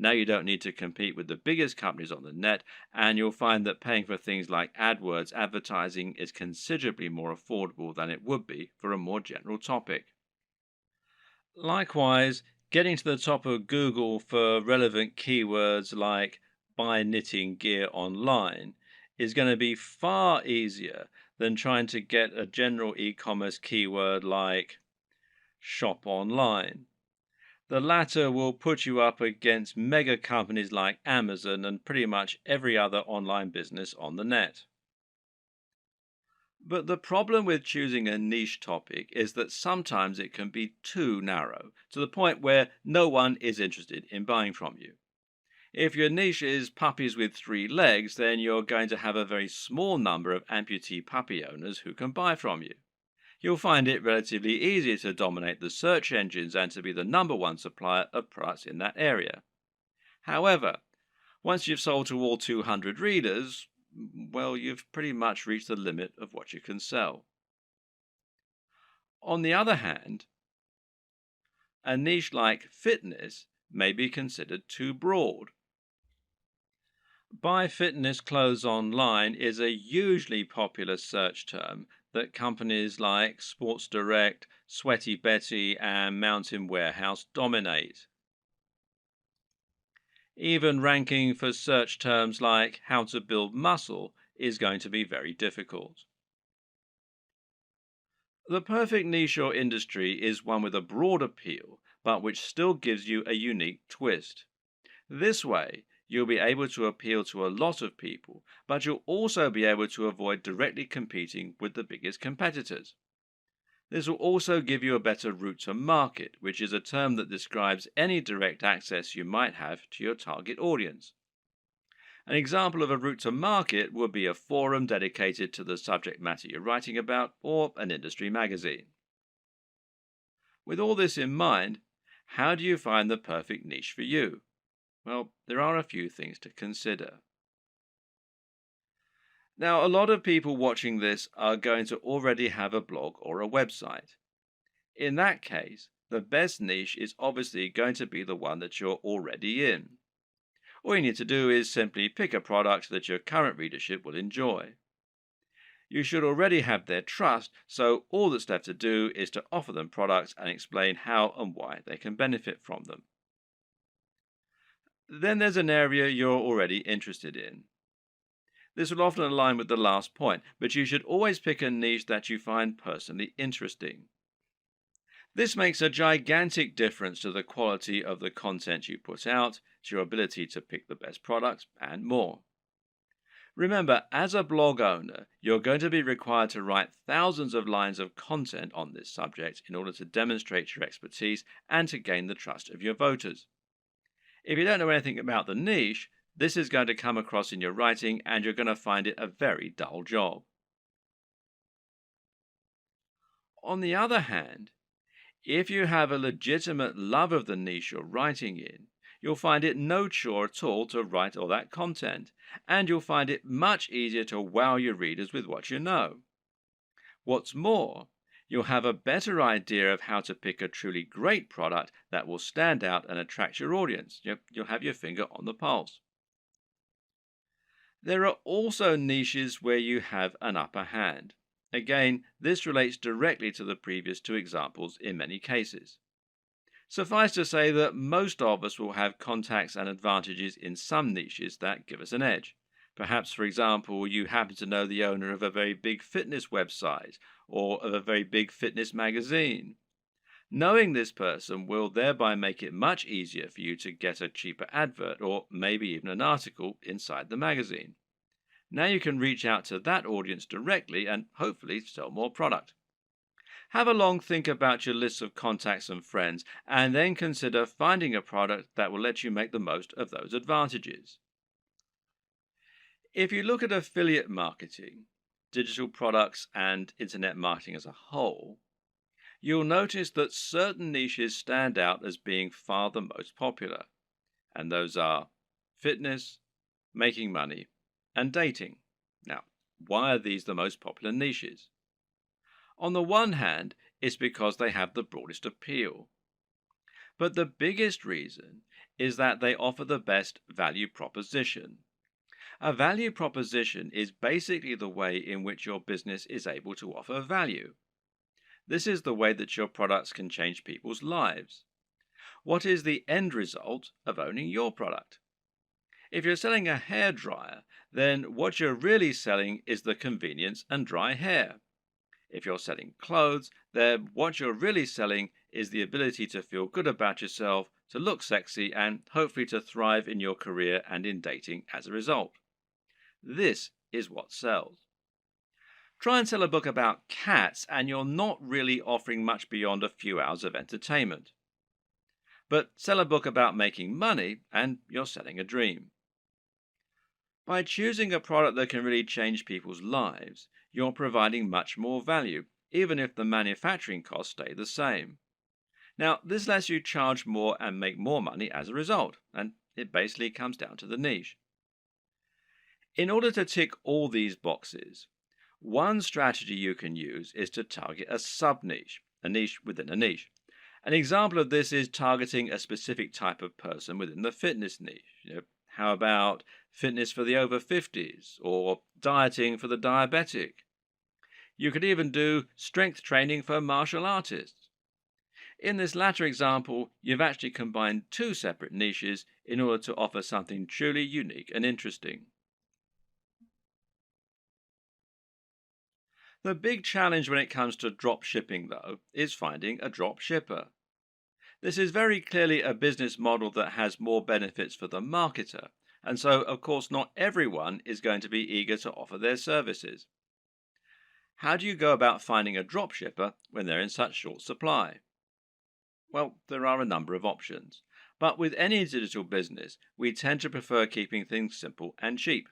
Now you don't need to compete with the biggest companies on the net, and you'll find that paying for things like AdWords advertising is considerably more affordable than it would be for a more general topic. Likewise, getting to the top of Google for relevant keywords like buy knitting gear online is going to be far easier than trying to get a general e-commerce keyword like shop online. The latter will put you up against mega companies like Amazon and pretty much every other online business on the net. But the problem with choosing a niche topic is that sometimes it can be too narrow, to the point where no one is interested in buying from you. If your niche is puppies with 3 legs, then you're going to have a very small number of amputee puppy owners who can buy from you. You'll find it relatively easy to dominate the search engines and to be the number one supplier of products in that area. However, once you've sold to all 200 readers, well, you've pretty much reached the limit of what you can sell. On the other hand, a niche like fitness may be considered too broad. Buy fitness clothes online is a hugely popular search term that companies like Sports Direct, Sweaty Betty, and Mountain Warehouse dominate. Even ranking for search terms like how to build muscle is going to be very difficult. The perfect niche or industry is one with a broad appeal, but which still gives you a unique twist. This way, You'll be able to appeal to a lot of people, but you'll also be able to avoid directly competing with the biggest competitors. This will also give you a better route to market, which is a term that describes any direct access you might have to your target audience. An example of a route to market would be a forum dedicated to the subject matter you're writing about, or an industry magazine. With all this in mind, how do you find the perfect niche for you? Well, there are a few things to consider. Now, a lot of people watching this are going to already have a blog or a website. In that case, the best niche is obviously going to be the one that you're already in. All you need to do is simply pick a product that your current readership will enjoy. You should already have their trust, so all that's left to do is to offer them products and explain how and why they can benefit from them. Then there's an area you're already interested in. This will often align with the last point, but you should always pick a niche that you find personally interesting. This makes a gigantic difference to the quality of the content you put out, to your ability to pick the best products, and more. Remember, as a blog owner, you're going to be required to write thousands of lines of content on this subject in order to demonstrate your expertise and to gain the trust of your voters. If you don't know anything about the niche, this is going to come across in your writing and you're going to find it a very dull job. On the other hand, if you have a legitimate love of the niche you're writing in, you'll find it no chore at all to write all that content, and you'll find it much easier to wow your readers with what you know. What's more, you'll have a better idea of how to pick a truly great product that will stand out and attract your audience. You'll have your finger on the pulse. There are also niches where you have an upper hand. Again, this relates directly to the previous two examples in many cases. Suffice to say that most of us will have contacts and advantages in some niches that give us an edge. Perhaps, for example, you happen to know the owner of a very big fitness website or of a very big fitness magazine. Knowing this person will thereby make it much easier for you to get a cheaper advert or maybe even an article inside the magazine. Now you can reach out to that audience directly and hopefully sell more product. Have a long think about your list of contacts and friends, and then consider finding a product that will let you make the most of those advantages. If you look at affiliate marketing, digital products, and internet marketing as a whole, you'll notice that certain niches stand out as being far the most popular, and those are fitness, making money, and dating. Now, why are these the most popular niches? On the one hand, it's because they have the broadest appeal. But the biggest reason is that they offer the best value proposition. A value proposition is basically the way in which your business is able to offer value. This is the way that your products can change people's lives. What is the end result of owning your product? If you're selling a hairdryer, then what you're really selling is the convenience and dry hair. If you're selling clothes, then what you're really selling is the ability to feel good about yourself, to look sexy, and hopefully to thrive in your career and in dating as a result. This is what sells. Try and sell a book about cats, and you're not really offering much beyond a few hours of entertainment. But sell a book about making money, and you're selling a dream. By choosing a product that can really change people's lives, you're providing much more value, even if the manufacturing costs stay the same. Now, this lets you charge more and make more money as a result, and it basically comes down to the niche. In order to tick all these boxes, one strategy you can use is to target a sub-niche, a niche within a niche. An example of this is targeting a specific type of person within the fitness niche. How about fitness for the over 50s or dieting for the diabetic? You could even do strength training for martial artists. In this latter example, you've actually combined two separate niches in order to offer something truly unique and interesting. The big challenge when it comes to drop shipping, though, is finding a drop shipper. This is very clearly a business model that has more benefits for the marketer, And so, of course, not everyone is going to be eager to offer their services. How do you go about finding a dropshipper when they're in such short supply? Well, there are a number of options. But with any digital business, we tend to prefer keeping things simple and cheap.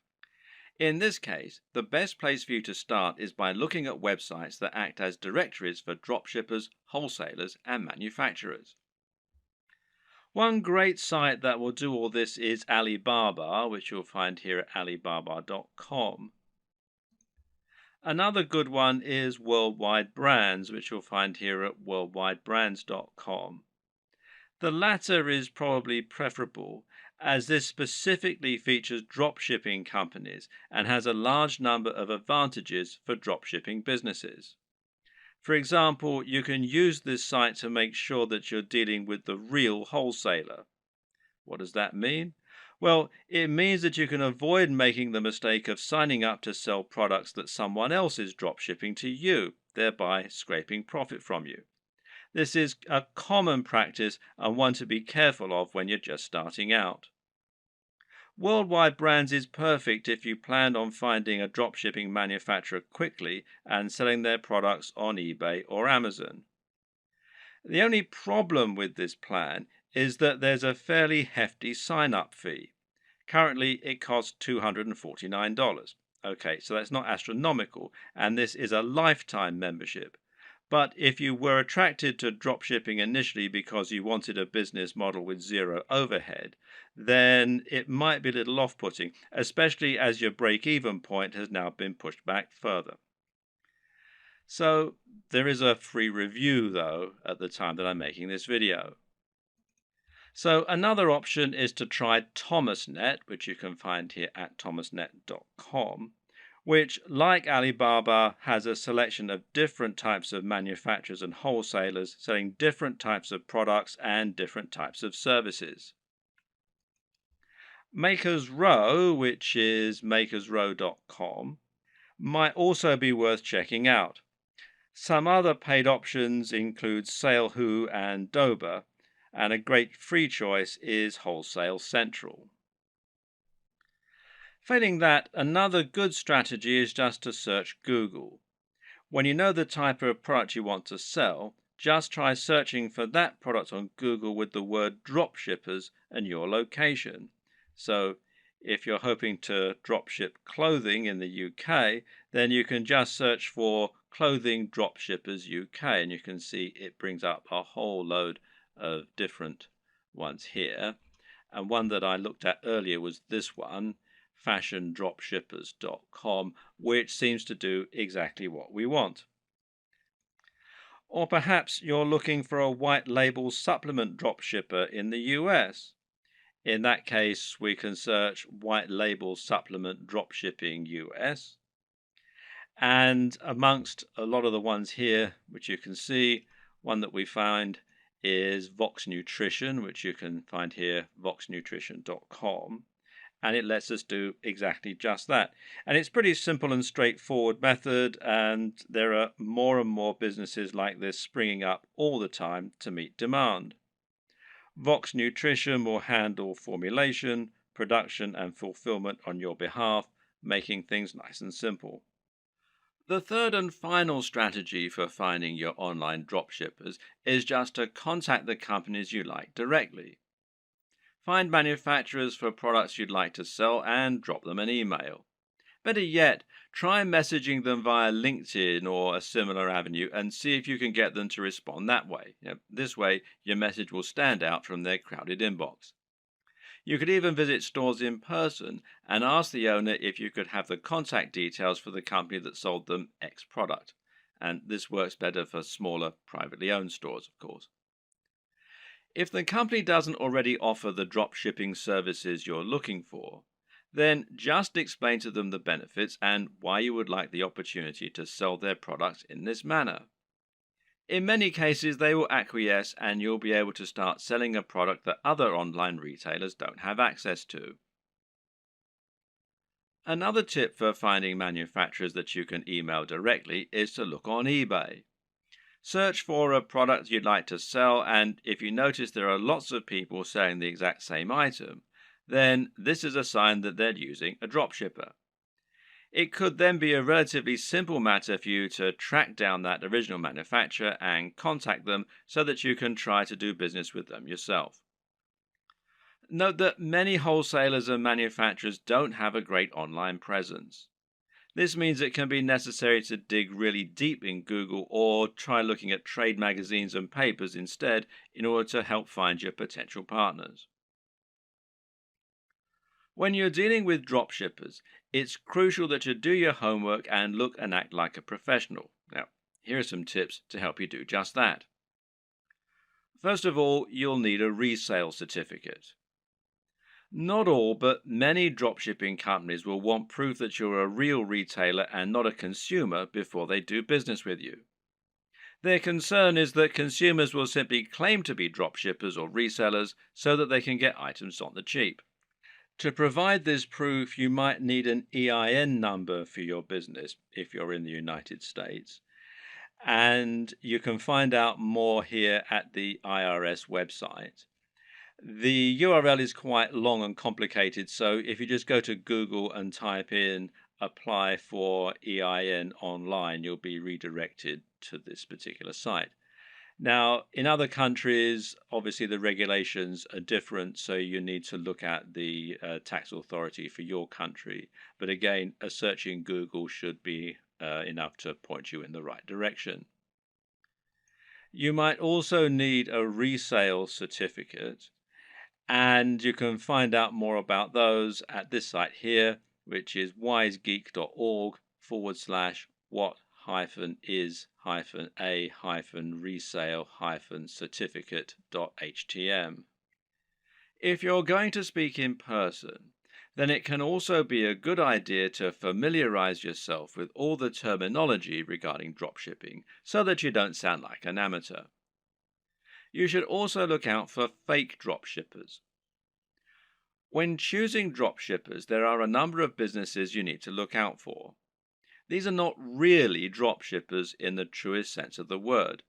In this case, the best place for you to start is by looking at websites that act as directories for dropshippers, wholesalers, and manufacturers. One great site that will do all this is Alibaba, which you'll find here at alibaba.com. Another good one is Worldwide Brands, which you'll find here at worldwidebrands.com. The latter is probably preferable, as this specifically features dropshipping companies and has a large number of advantages for dropshipping businesses. For example, you can use this site to make sure that you're dealing with the real wholesaler. What does that mean? Well, it means that you can avoid making the mistake of signing up to sell products that someone else is dropshipping to you, thereby scraping profit from you. This is a common practice and one to be careful of when you're just starting out. Worldwide Brands is perfect if you plan on finding a dropshipping manufacturer quickly and selling their products on eBay or Amazon. The only problem with this plan is that there's a fairly hefty sign-up fee. Currently, it costs $249. Okay, so that's not astronomical, and this is a lifetime membership. But if you were attracted to dropshipping initially because you wanted a business model with zero overhead, then it might be a little off-putting, especially as your break-even point has now been pushed back further. So there is a free review, though, at the time that I'm making this video. So another option is to try ThomasNet, which you can find here at thomasnet.com, which, like Alibaba, has a selection of different types of manufacturers and wholesalers selling different types of products and different types of services. Makers Row, which is makersrow.com, might also be worth checking out. Some other paid options include SaleWho and Dober, and a great free choice is Wholesale Central. Failing that, another good strategy is just to search Google. When you know the type of product you want to sell, just try searching for that product on Google with the word dropshippers and your location. So if you're hoping to dropship clothing in the UK, then you can just search for Clothing Dropshippers UK, and you can see it brings up a whole load of different ones here. And one that I looked at earlier was this one, fashiondropshippers.com, which seems to do exactly what we want. Or perhaps you're looking for a white label supplement dropshipper in the US. In that case, we can search white label supplement dropshipping US. And amongst a lot of the ones here, which you can see, one that we found is Vox Nutrition, which you can find here, voxnutrition.com. And it lets us do exactly just that. And it's pretty simple and straightforward method, and there are more and more businesses like this springing up all the time to meet demand. Vox Nutrition will handle formulation, production, and fulfillment on your behalf, making things nice and simple. The third and final strategy for finding your online dropshippers is just to contact the companies you like directly. Find manufacturers for products you'd like to sell and drop them an email. Better yet, try messaging them via LinkedIn or a similar avenue and see if you can get them to respond that way. This way, your message will stand out from their crowded inbox. You could even visit stores in person and ask the owner if you could have the contact details for the company that sold them X product. And this works better for smaller, privately owned stores, of course. If the company doesn't already offer the drop shipping services you're looking for, then just explain to them the benefits and why you would like the opportunity to sell their products in this manner. In many cases, they will acquiesce and you'll be able to start selling a product that other online retailers don't have access to. Another tip for finding manufacturers that you can email directly is to look on eBay. Search for a product you'd like to sell, and if you notice there are lots of people selling the exact same item, then this is a sign that they're using a dropshipper. It could then be a relatively simple matter for you to track down that original manufacturer and contact them so that you can try to do business with them yourself. Note that many wholesalers and manufacturers don't have a great online presence. This means it can be necessary to dig really deep in Google or try looking at trade magazines and papers instead in order to help find your potential partners. When you're dealing with dropshippers, it's crucial that you do your homework and look and act like a professional. Now, here are some tips to help you do just that. First of all, you'll need a resale certificate. Not all, but many dropshipping companies will want proof that you're a real retailer and not a consumer before they do business with you. Their concern is that consumers will simply claim to be dropshippers or resellers so that they can get items on the cheap. To provide this proof, you might need an EIN number for your business if you're in the United States. And you can find out more here at the IRS website. The URL is quite long and complicated, so if you just go to Google and type in apply for EIN online, you'll be redirected to this particular site. Now, in other countries, obviously the regulations are different, so you need to look at the tax authority for your country. But again, a search in Google should be enough to point you in the right direction. You might also need a resale certificate, and you can find out more about those at this site here, which is wisegeek.org/what-is-a-resale-certificate.htm. If you're going to speak in person, then it can also be a good idea to familiarize yourself with all the terminology regarding dropshipping so that you don't sound like an amateur. You should also look out for fake dropshippers. When choosing dropshippers, there are a number of businesses you need to look out for. These are not really dropshippers in the truest sense of the word.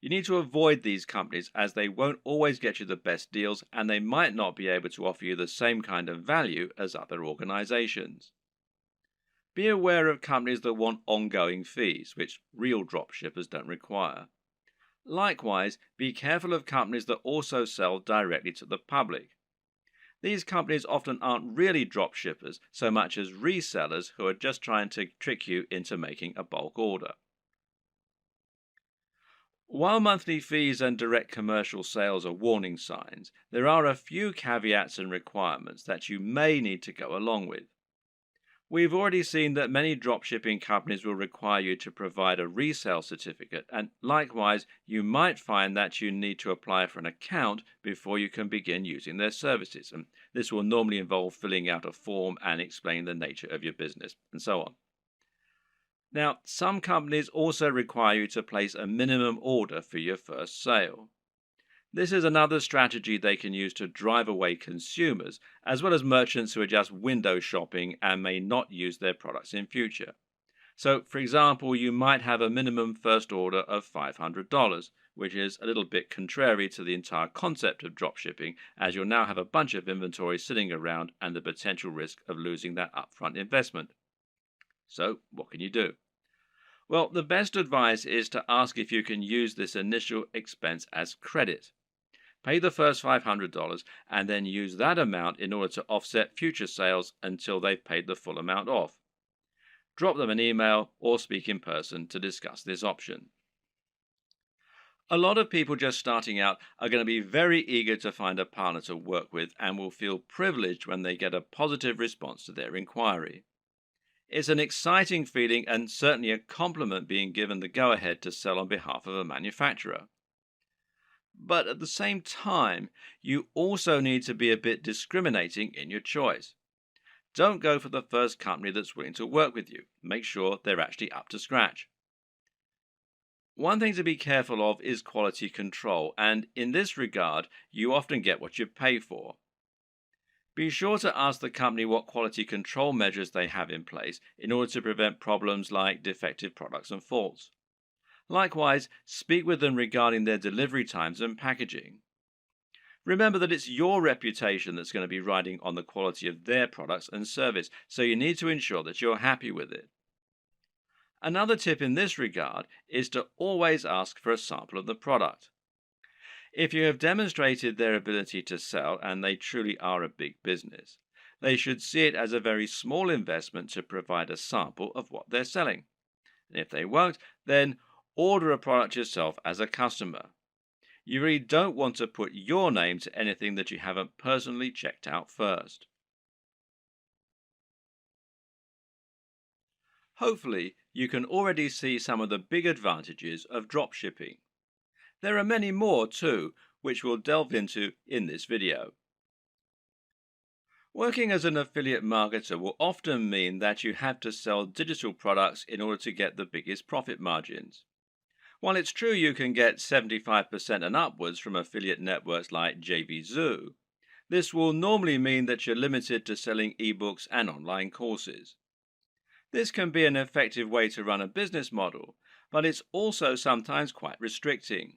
You need to avoid these companies as they won't always get you the best deals and they might not be able to offer you the same kind of value as other organizations. Be aware of companies that want ongoing fees, which real dropshippers don't require. Likewise, be careful of companies that also sell directly to the public. These companies often aren't really dropshippers so much as resellers who are just trying to trick you into making a bulk order. While monthly fees and direct commercial sales are warning signs, there are a few caveats and requirements that you may need to go along with. We've already seen that many dropshipping companies will require you to provide a resale certificate, and likewise, you might find that you need to apply for an account before you can begin using their services. And this will normally involve filling out a form and explaining the nature of your business, and so on. Now, some companies also require you to place a minimum order for your first sale. This is another strategy they can use to drive away consumers, as well as merchants who are just window shopping and may not use their products in future. So, for example, you might have a minimum first order of $500, which is a little bit contrary to the entire concept of dropshipping, as you'll now have a bunch of inventory sitting around and the potential risk of losing that upfront investment. So, what can you do? Well, the best advice is to ask if you can use this initial expense as credit. Pay the first $500 and then use that amount in order to offset future sales until they've paid the full amount off. Drop them an email or speak in person to discuss this option. A lot of people just starting out are going to be very eager to find a partner to work with and will feel privileged when they get a positive response to their inquiry. It's an exciting feeling and certainly a compliment being given the go-ahead to sell on behalf of a manufacturer. But at the same time, you also need to be a bit discriminating in your choice. Don't go for the first company that's willing to work with you. Make sure they're actually up to scratch. One thing to be careful of is quality control, and in this regard, you often get what you pay for. Be sure to ask the company what quality control measures they have in place in order to prevent problems like defective products and faults. Likewise, speak with them regarding their delivery times and packaging. Remember that it's your reputation that's going to be riding on the quality of their products and service, so you need to ensure that you're happy with it. Another tip in this regard is to always ask for a sample of the product. If you have demonstrated their ability to sell and they truly are a big business, they should see it as a very small investment to provide a sample of what they're selling. And if they won't, then order a product yourself as a customer. You really don't want to put your name to anything that you haven't personally checked out first. Hopefully, you can already see some of the big advantages of dropshipping. There are many more too, which we'll delve into in this video. Working as an affiliate marketer will often mean that you have to sell digital products in order to get the biggest profit margins. While it's true you can get 75% and upwards from affiliate networks like JVZoo, this will normally mean that you're limited to selling ebooks and online courses. This can be an effective way to run a business model, but it's also sometimes quite restricting.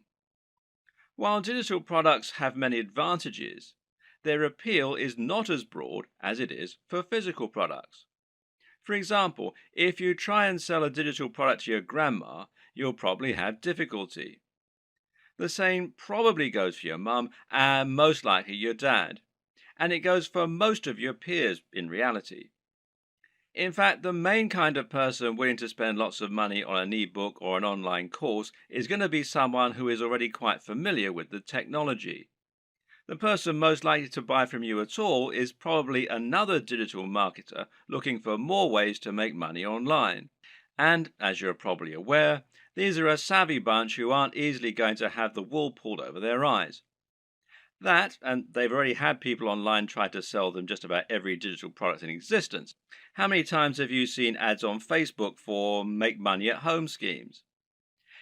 While digital products have many advantages, their appeal is not as broad as it is for physical products. For example, if you try and sell a digital product to your grandma, you'll probably have difficulty. The same probably goes for your mum and most likely your dad, and it goes for most of your peers in reality. In fact, the main kind of person willing to spend lots of money on an ebook or an online course is going to be someone who is already quite familiar with the technology. The person most likely to buy from you at all is probably another digital marketer looking for more ways to make money online. And, as you're probably aware, these are a savvy bunch who aren't easily going to have the wool pulled over their eyes. That, and they've already had people online try to sell them just about every digital product in existence. How many times have you seen ads on Facebook for make money at home schemes?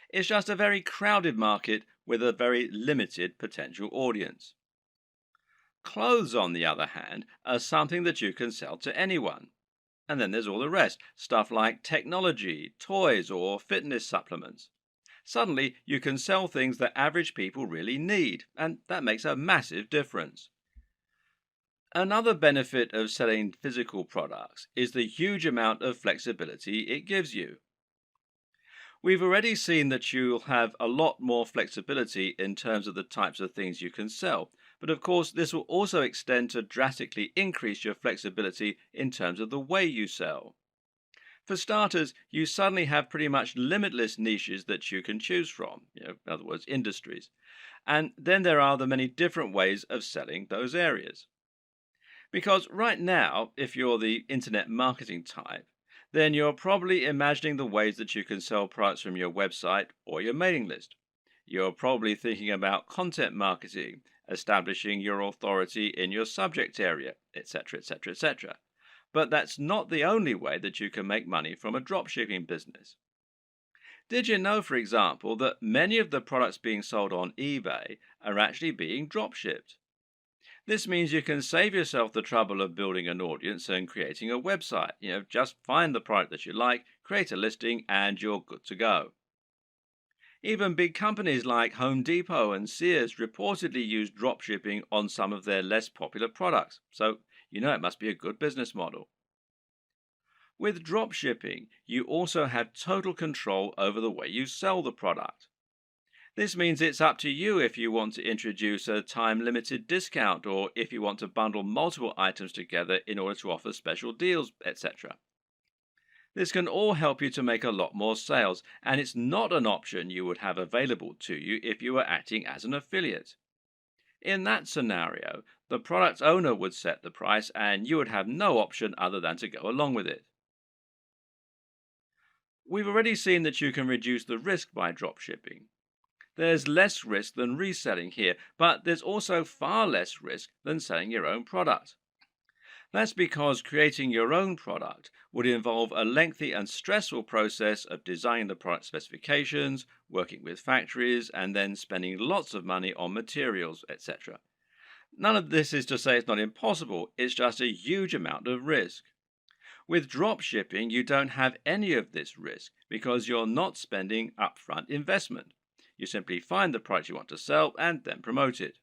It's just a very crowded market with a very limited potential audience. Clothes, on the other hand, are something that you can sell to anyone. And then there's all the rest, stuff like technology, toys, or fitness supplements. Suddenly, you can sell things that average people really need, and that makes a massive difference. Another benefit of selling physical products is the huge amount of flexibility it gives you. We've already seen that you'll have a lot more flexibility in terms of the types of things you can sell, but of course, this will also extend to drastically increase your flexibility in terms of the way you sell. For starters, you suddenly have pretty much limitless niches that you can choose from, in other words, industries. And then there are the many different ways of selling those areas. Because right now, if you're the internet marketing type, then you're probably imagining the ways that you can sell products from your website or your mailing list. You're probably thinking about content marketing, establishing your authority in your subject area, etc., etc., etc. But that's not the only way that you can make money from a dropshipping business. Did you know, for example, that many of the products being sold on eBay are actually being dropshipped? This means you can save yourself the trouble of building an audience and creating a website. Just find the product that you like, create a listing, and you're good to go. Even big companies like Home Depot and Sears reportedly use dropshipping on some of their less popular products, so it must be a good business model. With dropshipping, you also have total control over the way you sell the product. This means it's up to you if you want to introduce a time-limited discount or if you want to bundle multiple items together in order to offer special deals, etc. This can all help you to make a lot more sales, and it's not an option you would have available to you if you were acting as an affiliate. In that scenario, the product owner would set the price and you would have no option other than to go along with it. We've already seen that you can reduce the risk by dropshipping. There's less risk than reselling here, but there's also far less risk than selling your own product. That's because creating your own product would involve a lengthy and stressful process of designing the product specifications, working with factories, and then spending lots of money on materials, etc. None of this is to say it's not impossible, it's just a huge amount of risk. With drop shipping, you don't have any of this risk because you're not spending upfront investment. You simply find the product you want to sell and then promote it.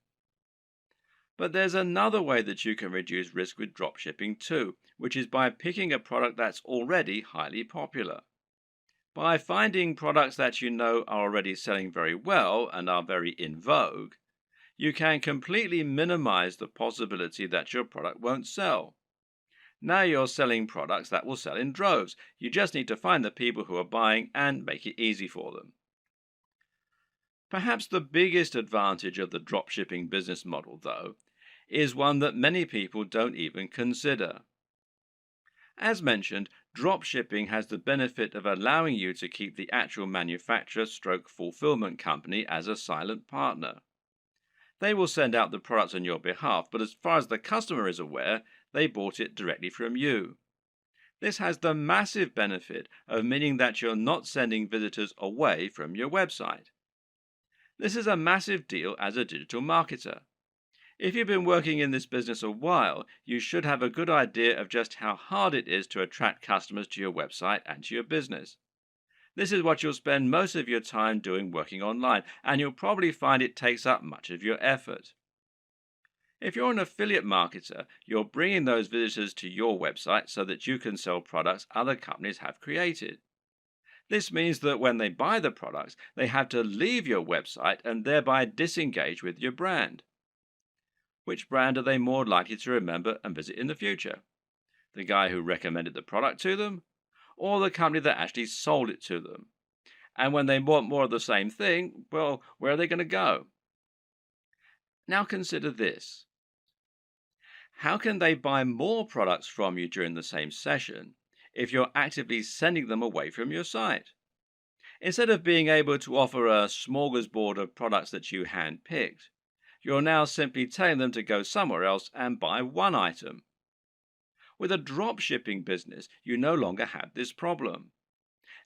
But there's another way that you can reduce risk with dropshipping too, which is by picking a product that's already highly popular. By finding products that you know are already selling very well and are very in vogue, you can completely minimize the possibility that your product won't sell. Now you're selling products that will sell in droves. You just need to find the people who are buying and make it easy for them. Perhaps the biggest advantage of the dropshipping business model, though, is one that many people don't even consider. As mentioned, dropshipping has the benefit of allowing you to keep the actual manufacturer stroke fulfillment company as a silent partner. They will send out the products on your behalf, but as far as the customer is aware, they bought it directly from you. This has the massive benefit of meaning that you're not sending visitors away from your website. This is a massive deal as a digital marketer. If you've been working in this business a while, you should have a good idea of just how hard it is to attract customers to your website and to your business. This is what you'll spend most of your time doing working online, and you'll probably find it takes up much of your effort. If you're an affiliate marketer, you're bringing those visitors to your website so that you can sell products other companies have created. This means that when they buy the products, they have to leave your website and thereby disengage with your brand. Which brand are they more likely to remember and visit in the future? The guy who recommended the product to them, or the company that actually sold it to them? And when they want more of the same thing, well, where are they going to go? Now consider this. How can they buy more products from you during the same session if you're actively sending them away from your site? Instead of being able to offer a smorgasbord of products that you hand-picked, you're now simply telling them to go somewhere else and buy one item. With a drop shipping business, you no longer have this problem.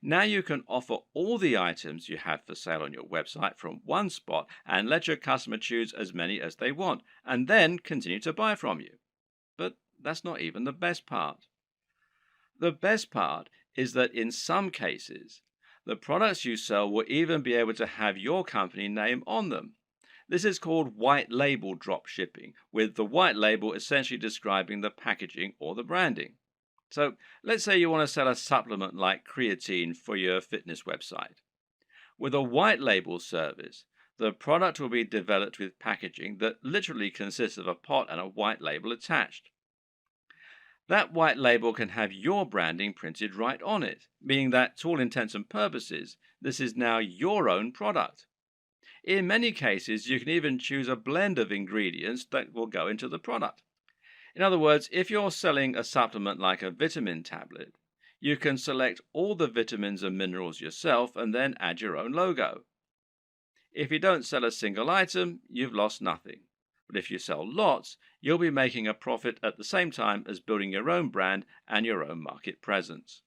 Now you can offer all the items you have for sale on your website from one spot and let your customer choose as many as they want, and then continue to buy from you. But that's not even the best part. The best part is that in some cases, the products you sell will even be able to have your company name on them. This is called white label drop shipping, with the white label essentially describing the packaging or the branding. So let's say you want to sell a supplement like creatine for your fitness website. With a white label service, the product will be developed with packaging that literally consists of a pot and a white label attached. That white label can have your branding printed right on it, meaning that, to all intents and purposes, this is now your own product. In many cases, you can even choose a blend of ingredients that will go into the product. In other words, if you're selling a supplement like a vitamin tablet, you can select all the vitamins and minerals yourself and then add your own logo. If you don't sell a single item, you've lost nothing. But if you sell lots, you'll be making a profit at the same time as building your own brand and your own market presence.